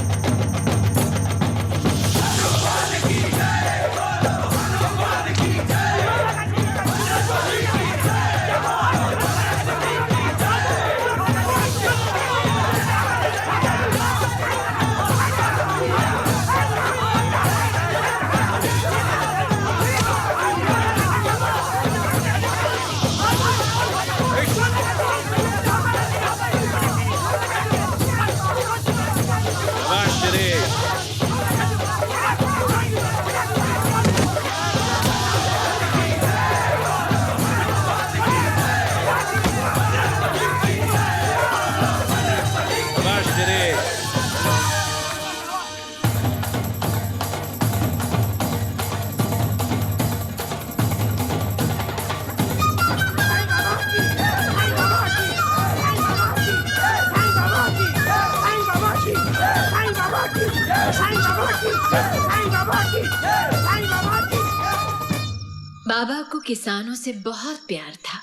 Speaker 5: बाबा को किसानों से बहुत प्यार था।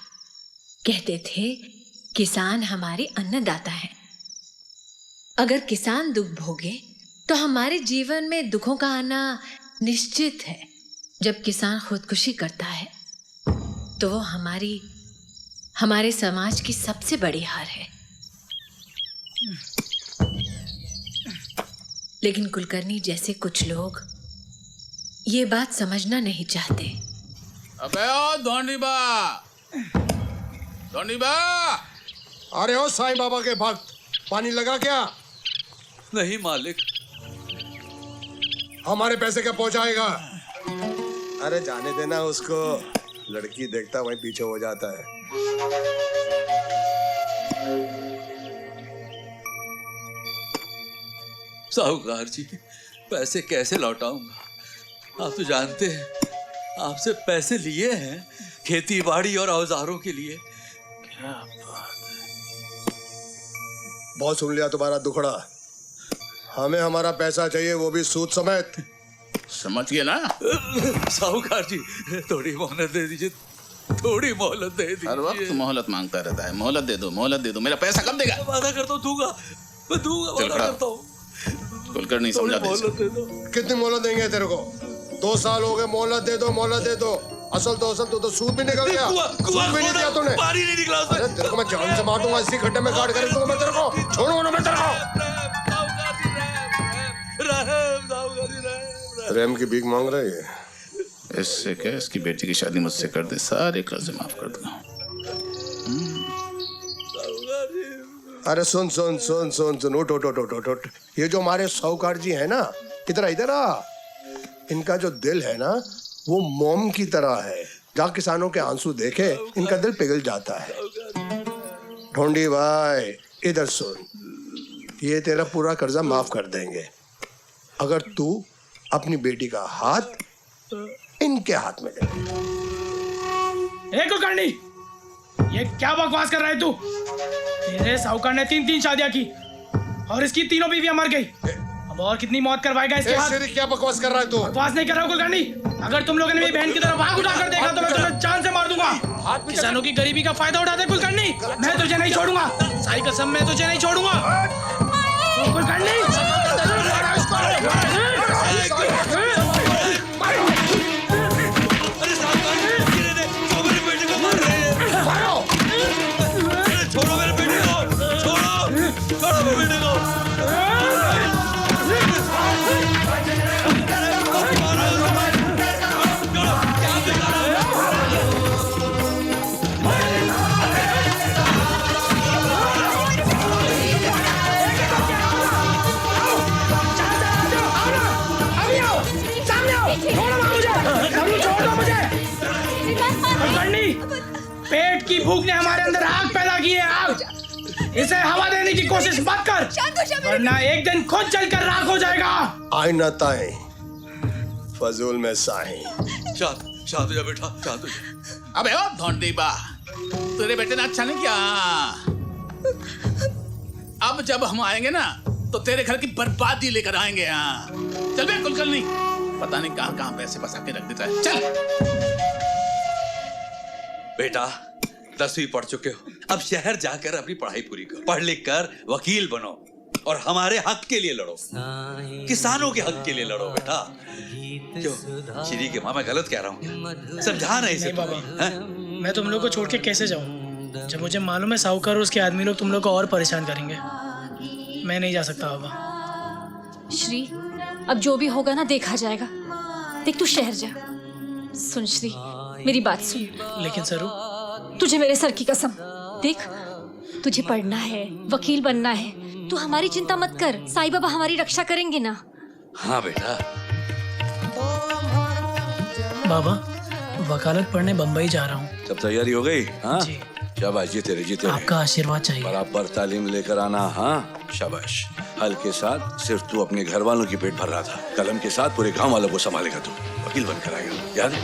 Speaker 5: कहते थे, किसान हमारे अन्नदाता हैं। अगर किसान दुख भोगे तो हमारे जीवन में दुखों का आना निश्चित है। जब किसान खुदकुशी करता है तो वो हमारे समाज की सबसे बड़ी हार है। लेकिन कुलकर्णी जैसे कुछ लोग ये बात समझना नहीं चाहते।
Speaker 12: अबे ओ धोनीबा, धोनीबा!
Speaker 19: अरे ओ साईं बाबा के भक्त, पानी लगा क्या?
Speaker 6: नहीं मालिक।
Speaker 19: हमारे पैसे क्या पहुंचाएगा? अरे जाने देना उसको, लड़की देखता वहीं पीछे हो जाता है।
Speaker 6: साहूकार जी, पैसे कैसे लौटाऊंगा? आप तो जानते हैं आपसे पैसे लिए हैं खेती बाड़ी और औजारों के लिए।
Speaker 19: क्या बात है। बहुत सुन लिया तुम्हारा दुखड़ा। हमें हमारा पैसा चाहिए, वो भी सूद समेत।
Speaker 12: समझ गए ना?
Speaker 6: साहूकार जी, थोड़ी मोहलत दे दीजिए, थोड़ी मोहलत दे दीजिए।
Speaker 12: हर वक्त मोहलत मांगता रहता है। मोहलत दे दो, मोहलत दे दो। मेरा पैसा कब देगा?
Speaker 6: वादा करता हूँ दूंगा, मैं दूंगा, वादा करता हूँ।
Speaker 12: कुलकर्णी समझा दे।
Speaker 19: कितनी मोहलत देंगे तेरे को? 2 साल हो गए, मोहलत दे दो, मोहलत दे दो। असल तो तू सूद भी निकल गया। सूद भी नहीं दिया तूने।
Speaker 6: पानी नहीं निकला।
Speaker 19: अरे तेरे को मैं जान से मार दूंगा, इसी खड्डे में गाड़ कर दूंगा मैं तेरे को। छोड़ूंगा ना मैं तेरे को। प्रेम की भीख मांग रही है।
Speaker 12: इससे क्या, इसकी बेटी की शादी मुझसे कर दे, सारे कर्ज माफ कर दूंगा।
Speaker 19: अरे सुन सुन सुन सुन सुन, उठ उठ उठ उठ उठ। ये जो हमारे साहूकार जी है ना, इधर इधर आ। इनका जो दिल है ना, वो मोम की तरह है। जहाँ किसानों के आंसू देखे इनका दिल पिघल जाता है। ढोंडी भाई इधर सुन, ये तेरा पूरा कर्जा माफ कर देंगे अगर तू अपनी बेटी का हाथ इनके हाथ में दे।
Speaker 21: कुलकर्णी, ये क्या बकवास कर रहा है तू? तेरे साहूकार ने 3 शादियां की और इसकी तीनों बीवियां मर गई। अब और कितनी मौत करवाएगा इसके हाथ?
Speaker 19: क्या बकवास कर रहा है तू?
Speaker 21: बकवास नहीं कर रहा हूँ कुलकर्णी। अगर तुम लोगों ने मेरी बहन की तरफ आग उठाकर देखा तो मैं तुम्हें जान से मार दूंगा। किसानों की गरीबी का फायदा उठाते कुलकर्णी, मैं तुझे नहीं छोड़ूंगा। साई कसम, मैं तुझे नहीं छोड़ूंगा कुलकर्णी।
Speaker 6: छोड़ो मेरे बेटे को, छोड़ो, छोड़ो मेरे बेटे को।
Speaker 21: पेट की भूख ने हमारे अंदर आग पैदा की है, आग। इसे हवा देने की कोशिश मत कर, वरना एक दिन खुद जलकर राख हो जाएगा।
Speaker 19: आईना ताए फजूल में साईं।
Speaker 6: शांत हो जा बेटा, शांत हो जा।
Speaker 12: अबे ओ धोंडीबा, तेरे बेटे ने अच्छा नहीं किया। अब जब हम आएंगे ना तो तेरे घर की बर्बादी लेकर आएंगे। हाँ चल बे कुलकर्णी, पता नहीं कहाँ कहाँ पैसे फंसा के रख देता है। चल
Speaker 6: बेटा, 10वीं पढ़ चुके हो, अब शहर जाकर अपनी पढ़ाई पूरी करो, पढ़ लिख कर वकील बनो और हमारे हक के लिए लड़ो, किसानों के हक के लिए लड़ो बेटा। क्यों श्री के माँ, मैं गलत कह रहा हूँ? समझा नहीं इसे
Speaker 21: बाबा, मैं तुम लोग को छोड़ के कैसे जाऊँ जब मुझे मालूम है साहूकार और उसके आदमी लोग तुम लोग को और परेशान करेंगे। मैं नहीं जा सकता बाबा।
Speaker 17: श्री, अब जो भी होगा ना देखा जाएगा। देख तू शहर जा। सुन श्री, मेरी बात सुन।
Speaker 21: लेकिन सरू,
Speaker 17: तुझे मेरे सर की कसम, देख तुझे पढ़ना है, वकील बनना है, तू हमारी चिंता मत कर। साईं बाबा हमारी रक्षा करेंगे ना।
Speaker 6: हाँ बेटा।
Speaker 21: बाबा, वकालत पढ़ने बम्बई जा रहा हूँ।
Speaker 6: सब तैयारी हो गई? हाँ शाबाश, जीते रहे, जीते रहे।
Speaker 21: आपका आशीर्वाद चाहिए।
Speaker 6: बराबर तालीम लेकर आना। हाँ शाबाश। हल के साथ सिर्फ तू अपने घर वालों की पेट भर रहा था, कलम के साथ पूरे गांव वालों को संभालेगा। तू वकील बनकर आएगा, याद है?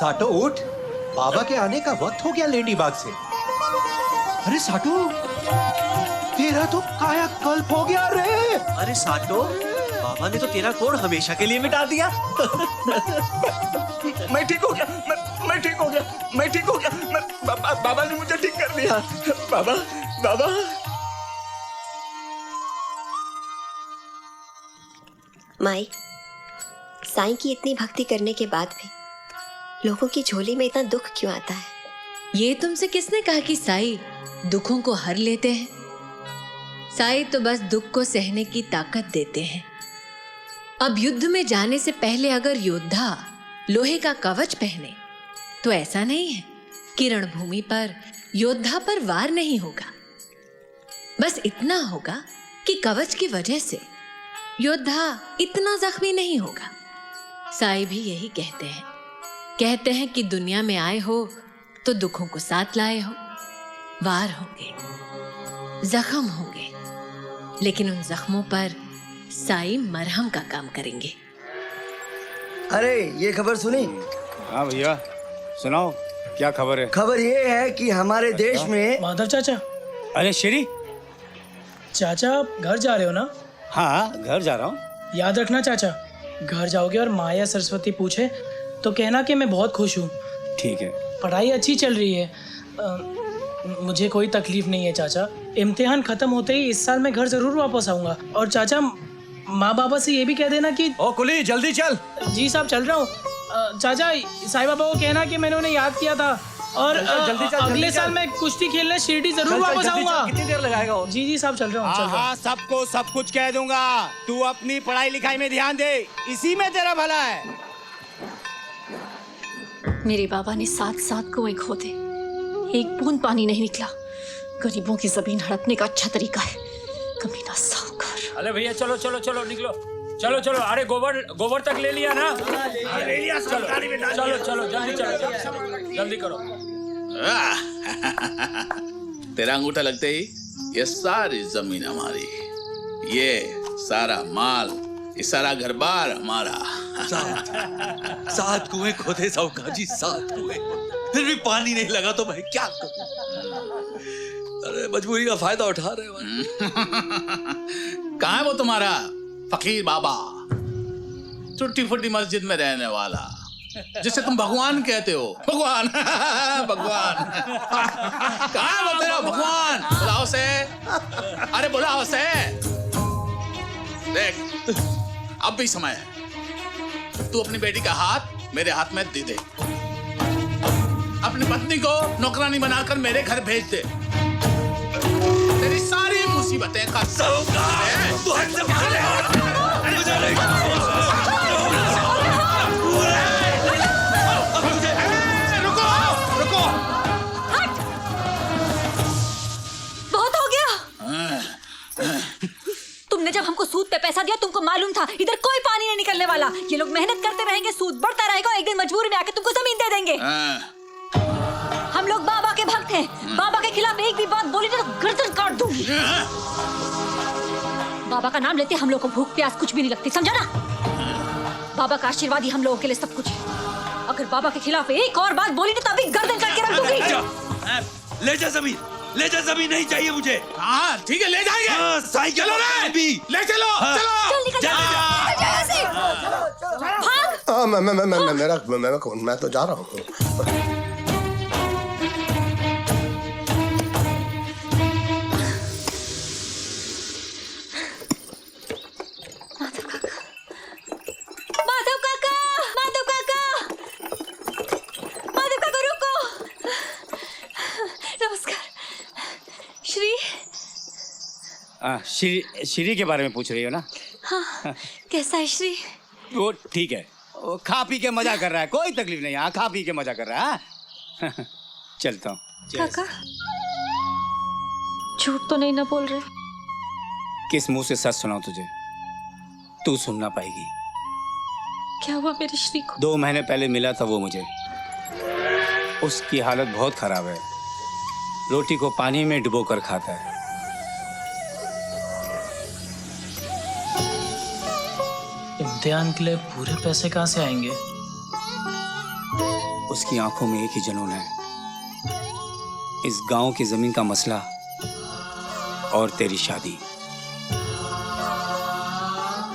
Speaker 15: साटो उठ, बाबा के आने का वक्त हो गया लेडी बाग से। अरे साटो, तेरा तो कायाकल्प हो गया रे।
Speaker 20: अरे साटो, बाबा ने तो तेरा कोड हमेशा के लिए मिटा दिया।
Speaker 16: मैं ठीक हो गया, मैं ठीक हो गया, मैं ठीक हो गया। बाबा ने मुझे ठीक कर दिया। बाबा, बाबा।
Speaker 4: माई, साईं की इतनी भक्ति करने के बाद भी लोगों की झोली में इतना दुख क्यों आता है?
Speaker 5: ये तुमसे किसने कहा कि साईं दुखों को हर लेते हैं? साईं तो बस दुख को सहने की ताकत देते हैं। अब युद्ध में जाने से पहले अगर योद्धा लोहे का कवच पहने तो ऐसा नहीं है कि रणभूमि पर योद्धा पर वार नहीं होगा। बस इतना होगा कि कवच की वजह से योद्धा इतना जख्मी नहीं होगा। साईं भी यही कहते हैं कि दुनिया में आए हो तो दुखों को साथ लाए हो। वार होंगे, जख्म होंगे, लेकिन उन जख्मों पर साईं मरहम का काम करेंगे।
Speaker 2: अरे ये खबर सुनी?
Speaker 13: हाँ भैया सुनाओ, क्या खबर है?
Speaker 2: खबर ये है कि हमारे देश में
Speaker 21: माधव चाचा।
Speaker 13: अरे श्री
Speaker 21: चाचा आप घर जा रहे हो ना?
Speaker 13: हाँ घर जा रहा हूँ।
Speaker 21: याद रखना चाचा, घर जाओगे और माँ या सरस्वती पूछे तो कहना कि मैं बहुत खुश हूँ।
Speaker 13: ठीक है।
Speaker 21: पढ़ाई अच्छी चल रही है, मुझे कोई तकलीफ नहीं है चाचा। इम्तिहान खत्म होते ही इस साल मैं घर जरूर वापस आऊंगा। और चाचा माँ बाबा से ये भी कह देना कि
Speaker 13: ओ कुली जल्दी चल।
Speaker 21: जी साहब चल रहा हूँ। चाचा साईं बाबा को कहना कि मैंने उन्हें याद किया था और
Speaker 13: जल्दी चल,
Speaker 21: अगले साल मैं कुश्ती खेलने शिरडी जरूर वापस आऊंगा।
Speaker 13: कितनी देर लगाएगा?
Speaker 21: जी जी साहब चल रहा हूँ।
Speaker 13: हाँ सबको सब कुछ कह दूंगा। तू अपनी पढ़ाई लिखाई में ध्यान दे, इसी में तेरा भला है।
Speaker 7: मेरे बाबा ने 7 कुएं खोदे, एक बूंद पानी नहीं निकला। गरीबों की जमीन हड़पने का अच्छा तरीका है। कमीना साहूकार।
Speaker 3: अरे भैया चलो चलो चलो निकलो, चलो चलो। अरे गोबर तक ले लिया ना?
Speaker 13: ले लिया।
Speaker 3: चलो चलो चलो जल्दी चलो, जल्दी करो।
Speaker 12: तेरा अंगूठा लगते ही ये सारी जमीन हमारी, ये सारा माल, ये सारा घर बार हमारा।
Speaker 15: 7 कुएं खोदे साहूकार जी, 7 कुएं, फिर भी पानी नहीं लगा तो मैं क्या करूं? अरे मजबूरी का फायदा उठा रहे हो।
Speaker 12: कहाँ है वो तुम्हारा फकीर बाबा, टूटी फूटी मस्जिद में रहने वाला, जिसे तुम भगवान कहते हो? भगवान भगवान कहाँ है वो तेरा भगवान? बुलाओ से, अरे बुलाओ से। देख अब भी समय है, तू अपनी बेटी का हाथ मेरे हाथ में दे दे, अपनी पत्नी को नौकरानी बनाकर मेरे घर भेज दे। तेरी सारी मुसीबतें का
Speaker 21: रुको।
Speaker 17: बहुत हो गया। तुमने जब हमको सूद पे पैसा दिया तुमको मालूम था इधर कोई पानी नहीं निकलने वाला। ये लोग मेहनत करते रहेंगे, सूद बढ़ता रहेगा, एक दिन मजबूरी में आके तुमको जमीन दे देंगे। हम लोग बाबा के भक्त हैं, बाबा के खिलाफ एक भी बात बोली तो गर्दन काट दूंगी। बाबा का नाम लेते हम लोग को भूख प्यास कुछ भी नहीं लगती, समझा ना? बाबा का आशीर्वाद ही हम लोगों के लिए सब कुछ है। अगर बाबा के खिलाफ एक और बात बोली तो तभी गर्दन काट के रख दूंगी।
Speaker 15: ले जा जमीन, ले जा जमीन, नहीं चाहिए मुझे।
Speaker 12: हाँ ठीक है ले जाएंगे।
Speaker 15: हाँ, साईं
Speaker 12: चलो रे, ले चलो चलो।
Speaker 19: हाँ मैं तो जा रहा हूँ।
Speaker 13: श्री के बारे में पूछ रही हो ना?
Speaker 17: हाँ, कैसा है श्री?
Speaker 13: वो ठीक है, वो खा पी के मजा कर रहा है, कोई तकलीफ नहीं। हाँ खा पी के मजा कर रहा है। चलता हूँ।
Speaker 7: काका झूठ तो नहीं ना बोल रहे?
Speaker 13: किस मुंह से सच सुनाऊं तुझे? तू सुन ना पाएगी।
Speaker 7: क्या हुआ मेरे श्री को?
Speaker 13: 2 महीने पहले मिला था वो मुझे, उसकी हालत बहुत खराब है, रोटी को पानी में डुबो कर खाता है।
Speaker 21: इम्तिहान के लिए पूरे पैसे कहाँ से आएंगे?
Speaker 13: उसकी आंखों में एक ही जुनून है, इस गांव की जमीन का मसला और तेरी शादी।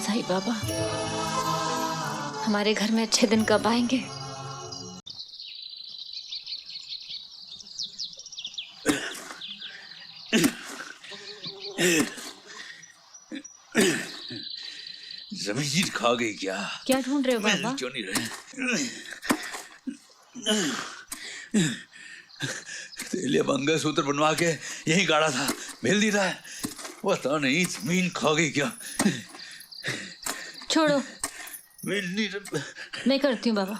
Speaker 5: साईं बाबा, हमारे घर में अच्छे दिन कब आएंगे?
Speaker 6: जमीन खा गई क्या?
Speaker 5: क्या ढूंढ रहे हो बाबा?
Speaker 6: क्यों नहीं रहे? तेलिया मंगलसूत्र बनवा के यही गाड़ा था, मिल नहीं रहा है। पता नहीं जमीन खा गई क्या?
Speaker 5: छोड़ो,
Speaker 6: मिल नहीं रहा।
Speaker 5: मैं करती हूँ बाबा।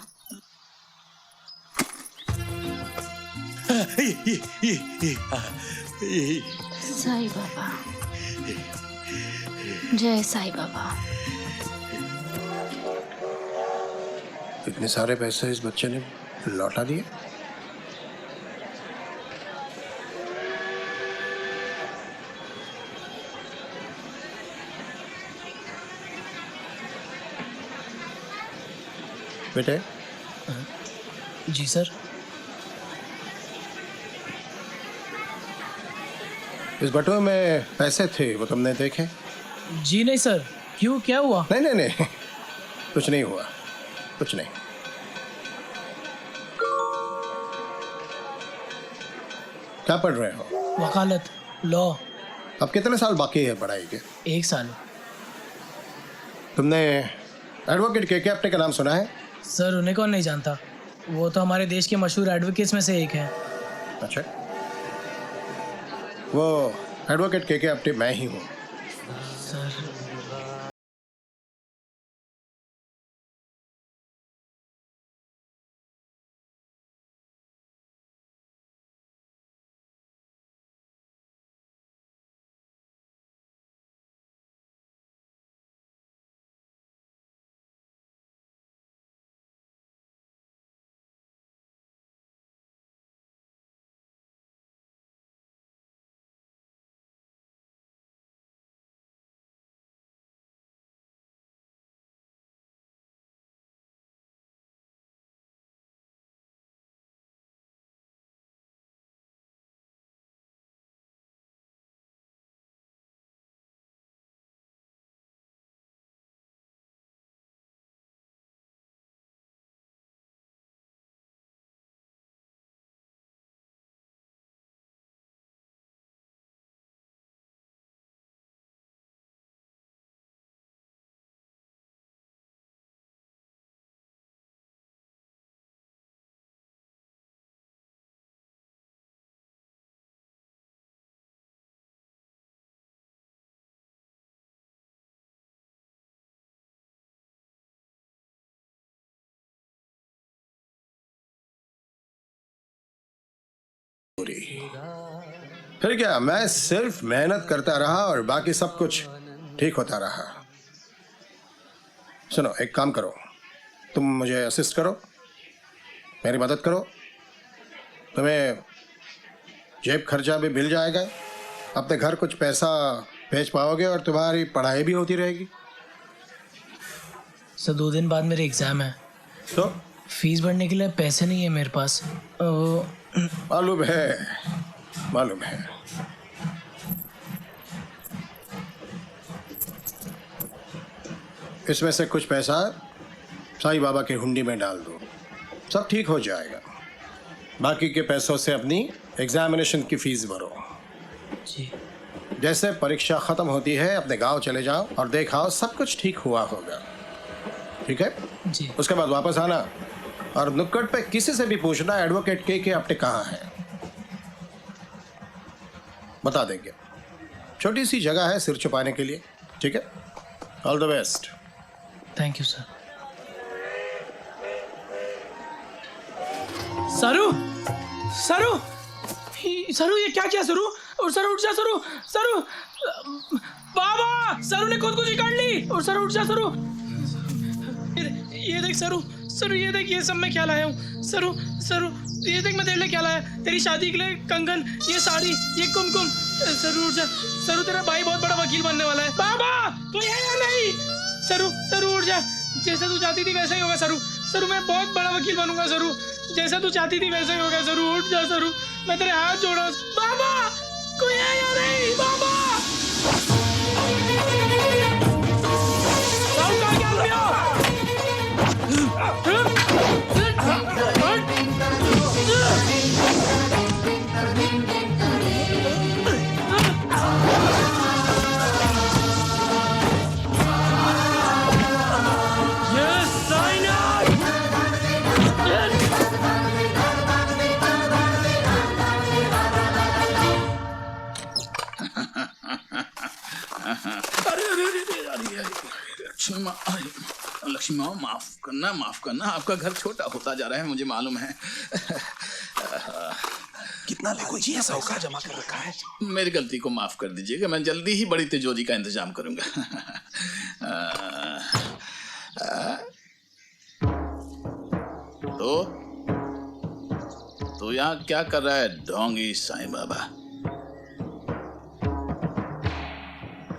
Speaker 5: साईं बाबा, जय साईं बाबा।
Speaker 19: इतने सारे पैसे इस बच्चे ने लौटा दिए? बेटे।
Speaker 21: जी सर।
Speaker 19: इस बटुए में पैसे थे, वो तुमने देखे?
Speaker 21: जी नहीं सर। क्यों, क्या हुआ?
Speaker 19: नहीं नहीं नहीं, कुछ नहीं हुआ, कुछ नहीं। क्या पढ़ रहे हो?
Speaker 21: वकालत, लॉ।
Speaker 19: अब कितने साल बाकी है पढ़ाई के?
Speaker 21: 1 साल।
Speaker 19: तुमने एडवोकेट के अपने का नाम सुना है?
Speaker 21: सर उन्हें कौन नहीं जानता, वो तो हमारे देश के मशहूर एडवोकेट्स में से एक है।
Speaker 19: अच्छा, वो एडवोकेट के अपने मैं ही हूँ।
Speaker 21: सर
Speaker 19: फिर क्या, मैं सिर्फ मेहनत करता रहा और बाकी सब कुछ ठीक होता रहा। सुनो, एक काम करो, तुम मुझे असिस्ट करो, मेरी मदद करो, तुम्हें जेब खर्चा भी मिल जाएगा, अपने घर कुछ पैसा भेज पाओगे और तुम्हारी पढ़ाई भी होती रहेगी।
Speaker 21: सर 2 दिन बाद मेरे एग्जाम है,
Speaker 19: तो
Speaker 21: फीस भरने के लिए पैसे नहीं है मेरे पास।
Speaker 19: मालूम है, मालूम है। इसमें से कुछ पैसा साईं बाबा के हुंडी में डाल दो, सब ठीक हो जाएगा। बाकी के पैसों से अपनी एग्जामिनेशन की फीस भरो।
Speaker 21: जी।
Speaker 19: जैसे परीक्षा खत्म होती है अपने गांव चले जाओ और देखाओ सब कुछ ठीक हुआ होगा, ठीक है?
Speaker 21: जी।
Speaker 19: उसके बाद वापस आना और नुक्कड़ पे किसी से भी पूछना एडवोकेट के अपने कहाँ है, बता देंगे। छोटी सी जगह है सिर छुपाने के लिए, ठीक है? All the best.
Speaker 21: Thank you sir. सरू, सरू, सरू ये क्या किया सरू? और सरू उठ जा सरू, सरू, बाबा, सरू ने खुदकुशी कर ली। और सरू उठ जा सरू। ये देख सरू, सरू ये देख, ये सब मैं क्या लाया हूँ। सरू, सरू ये देख मैं तेरे लिए क्या लाया, तेरी शादी के लिए कंगन, ये साड़ी, ये कुमकुम। सरू उठ जा, सरू तेरा भाई बहुत बड़ा वकील बनने वाला है। बाबा तू है या नहीं? सरू, सरू उठ जा, जैसे तू चाहती थी वैसा ही होगा सरू। सरू मैं बहुत बड़ा वकील बनूंगा सरू। जैसा तू चाहती थी वैसा ही हो गया। जरूर उठ जा, जरूर। मैं तेरे हाथ जोड़ा। बाबा कोई है या नहीं? बाबा साहूकार क्या हो गया?
Speaker 12: लक्ष्मी माँ माफ करना, आपका घर छोटा होता जा रहा है, मुझे मालूम है।
Speaker 8: कितना लीजिए साहूकार जमा कर रखा है।
Speaker 12: मेरी गलती को माफ कर दीजिएगा, मैं जल्दी ही बड़ी तिजोरी का इंतजाम करूंगा। तो यहाँ क्या कर रहा है ढोंगी साईं बाबा?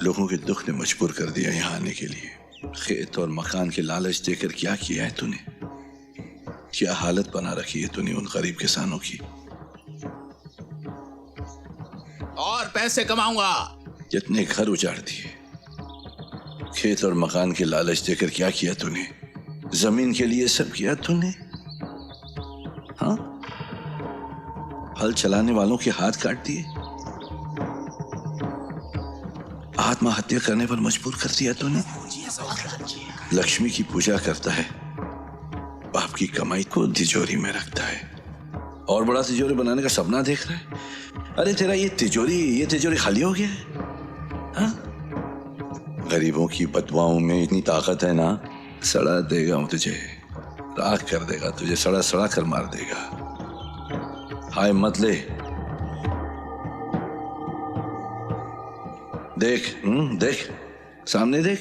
Speaker 6: लोगों के दुख ने मजबूर कर दिया यहाँ आने के लिए। खेत और मकान के लालच देकर क्या किया है तूने? क्या हालत बना रखी है तूने उन गरीब किसानों की?
Speaker 12: और पैसे कमाऊंगा।
Speaker 6: जितने घर उजाड़ दिए, खेत और मकान के लालच देकर क्या किया तूने? जमीन के लिए सब किया तूने? हाँ, हल चलाने वालों के हाथ काट दिए, आत्महत्या करने पर मजबूर कर दिया तूने। लक्ष्मी की पूजा करता है, बाप की कमाई को तिजोरी में रखता है और बड़ा तिजोरी बनाने का सपना देख रहा है। अरे तेरा ये तिजोरी खाली हो गया है। हाँ? गरीबों की बदुआओं में इतनी ताकत है ना, सड़ा देगा वो तुझे, राख कर देगा तुझे, सड़ा सड़ा कर मार देगा। हाय मत ले, देख देख सामने देख।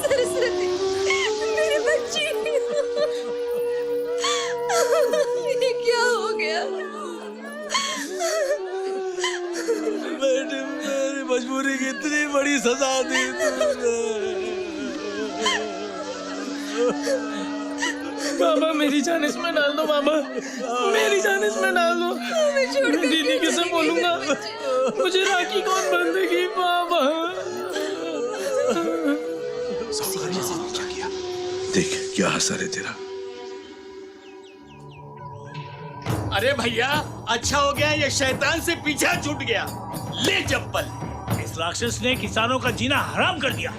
Speaker 17: सरस्वती मेरी बच्ची, ये क्या हो गया?
Speaker 14: बेटी, मेरी मजबूरी की इतनी बड़ी सजा दी
Speaker 21: बाबा मेरी जान इसमें डाल दो। बाबा मेरी जान इसमें डाल दो। मैं दीदी किसे बोलूंगा? मुझे राखी कौन बंधेगी? बाबा
Speaker 6: देख क्या असर है तेरा।
Speaker 14: अरे भैया, अच्छा हो गया ये शैतान से पीछा छूट गया। ले चप्पल। इस राक्षस ने किसानों का जीना हराम कर दिया।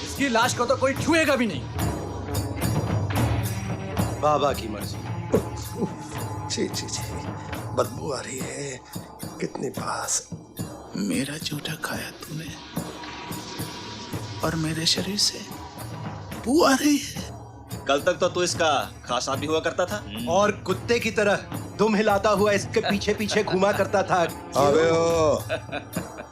Speaker 16: इसकी लाश को तो कोई छुएगा भी नहीं। बाबा की मर्जी।
Speaker 19: छी छी छी, बदबू आ रही है। कितनी पास।
Speaker 12: मेरा जूठा खाया तूने और मेरे शरीर से बू आ रही है।
Speaker 20: कल तक तो तू इसका खासा भी हुआ करता था
Speaker 16: और कुत्ते की तरह दुम हिलाता हुआ इसके पीछे पीछे घुमा करता था।
Speaker 19: अबे ओ,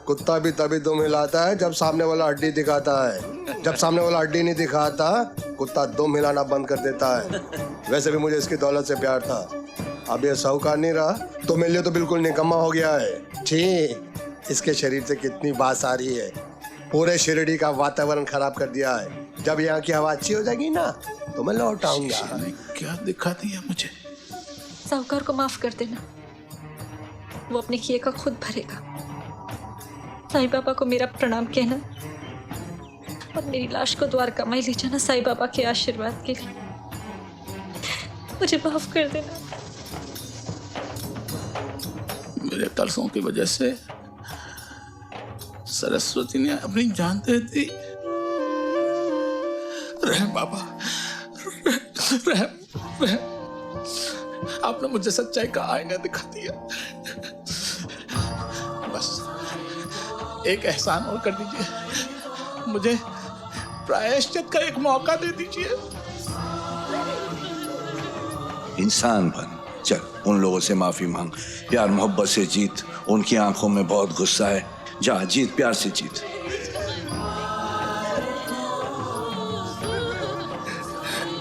Speaker 19: कुत्ता भी तभी दुम हिलाता है जब सामने वाला हड्डी दिखाता है। जब सामने वाला हड्डी नहीं दिखाता, कुत्ता दुम हिलाना बंद कर देता है। वैसे भी मुझे इसकी दौलत से प्यार था। अब ये साहूकार नहीं रहा तो मेरे लिए तो बिल्कुल निकम्मा हो गया है। छी, इसके शरीर से कितनी बास आ रही है। पूरे शिरडी का वातावरण खराब कर दिया है। जब यहाँ की हवा अच्छी हो जाएगी ना तो मैं लौट आऊंगा।
Speaker 12: क्या दिखा दिया मुझे?
Speaker 7: साहूकार को माफ कर देना, वो अपने किए का खुद भरेगा। साईं बाबा को मेरा प्रणाम कहना और मेरी लाश को द्वारका माई ले जाना साईं बाबा के आशीर्वाद के लिए। मुझे माफ कर देना।
Speaker 12: मेरे कलसों की वजह से सरस्वती ने अपनी जान दे दी। रहम बाबा, रहम। आपने मुझे सच्चाई का आईना दिखा दिया। बस एक एहसान और कर दीजिए, मुझे प्रायश्चित का एक मौका दे दीजिए।
Speaker 6: इंसान बन, चल उन लोगों से माफी मांग, प्यार मोहब्बत से जीत। उनकी आंखों में बहुत गुस्सा है, जा जीत, प्यार से जीत।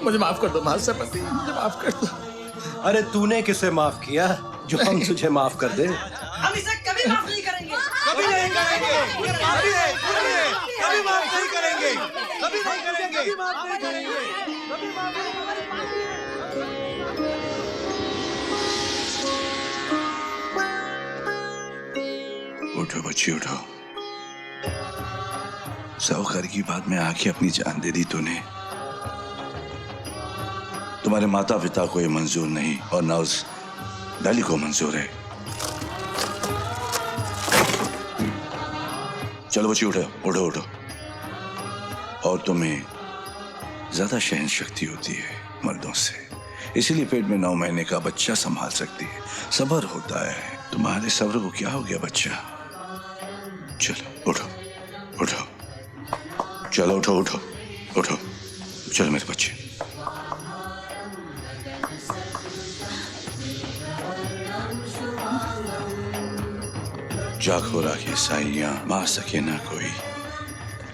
Speaker 12: मुझे माफ कर दो महासपति, मुझे माफ कर दो।
Speaker 16: अरे तूने किसे माफ किया जो हम तुझे माफ कर दे?
Speaker 11: हम इसे कभी माफ नहीं करेंगे।
Speaker 16: कभी नहीं करेंगे, कभी माफ नहीं करेंगे, कभी नहीं।
Speaker 14: करेंगे।
Speaker 6: उठो बच्ची उठो। साहूकार की बात में आके अपनी जान दे दी तूने। तुम्हारे माता पिता को ये मंजूर नहीं और ना उस डाली को मंजूर है। चलो बच्ची उठो उठो उठो। और तुम्हें ज्यादा सहन शक्ति होती है मर्दों से, इसीलिए पेट में 9 महीने का बच्चा संभाल सकती है। सब्र होता है। तुम्हारे सब्र को क्या हो गया बच्चा? चलो उठो उठो, चलो उठो उठो उठो। चलो मेरे बच्चे। जाखो राखे साइयां मार सके ना कोई,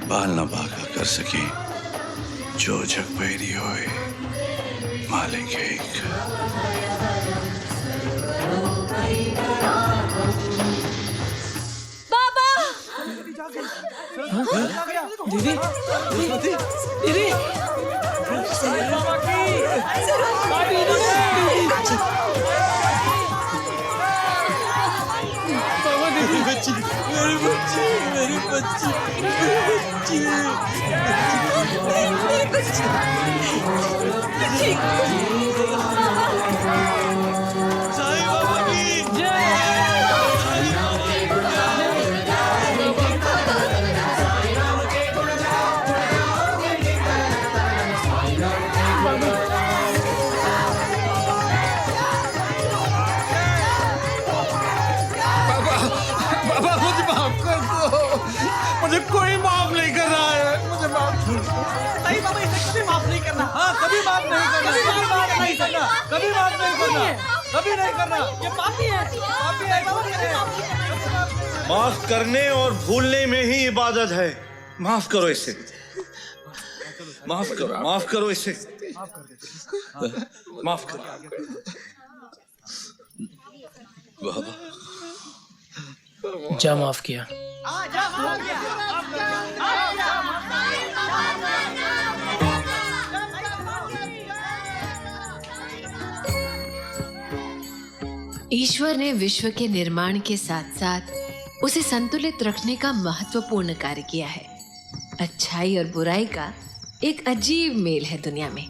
Speaker 6: बाल ना बाका कर सके जो जग पैरी होए मालिक एक।
Speaker 17: बाबा
Speaker 21: दीदी दीदी बाबा की बच्ची, मेरी बच्ची, मेरी बच्ची, मेरी बच्ची, साईं बाबा की जय। मुझे कोई माफ नहीं कर रहा है। मुझे माफ
Speaker 14: सही बाबा, इसे कभी माफ नहीं करना। हाँ, कभी माफ नहीं करना, कभी माफ नहीं करना, कभी माफ नहीं करना, कभी नहीं करना। ये पापी है, पापी है, कभी नहीं। माफ करने और भूलने में ही इबादत है। माफ करो इसे, माफ करो, माफ करो इसे, माफ करो।
Speaker 10: बाबा
Speaker 21: जा माफ किया।
Speaker 5: ईश्वर ने विश्व के निर्माण के साथ साथ उसे संतुलित रखने का महत्वपूर्ण कार्य किया है। अच्छाई और बुराई का एक अजीब मेल है दुनिया में।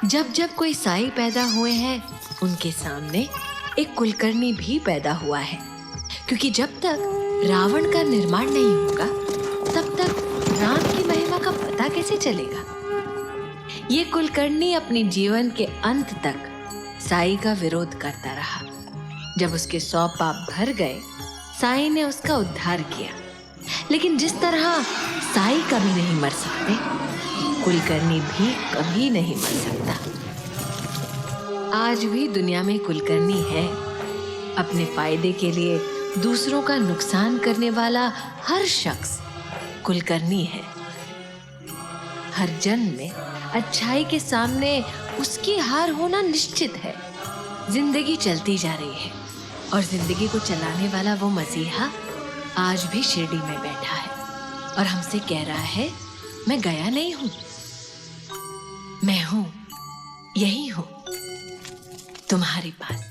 Speaker 5: जब जब कोई साई पैदा हुए हैं, उनके सामने एक कुलकर्णी भी पैदा हुआ है, क्योंकि जब तक रावण का निर्माण नहीं होगा तब तक राम की महिमा का पता कैसे चलेगा। ये कुलकर्णी अपने जीवन के अंत तक साई का विरोध करता रहा। जब उसके 100 पाप भर गए, साई ने उसका उद्धार किया। लेकिन जिस तरह साई कभी नहीं मर सकते, कुलकर्णी भी कभी नहीं मर सकता। आज भी दुनिया में कुलकर्णी है। अपने फायदे के लिए दूसरों का नुकसान करने वाला हर शख्स कुलकर्णी है। हर जन्म में अच्छाई के सामने उसकी हार होना निश्चित है। जिंदगी चलती जा रही है और जिंदगी को चलाने वाला वो मसीहा आज भी शिरडी में बैठा है और हमसे कह रहा है, मैं गया नहीं हूं, मैं हूं, यही हूं।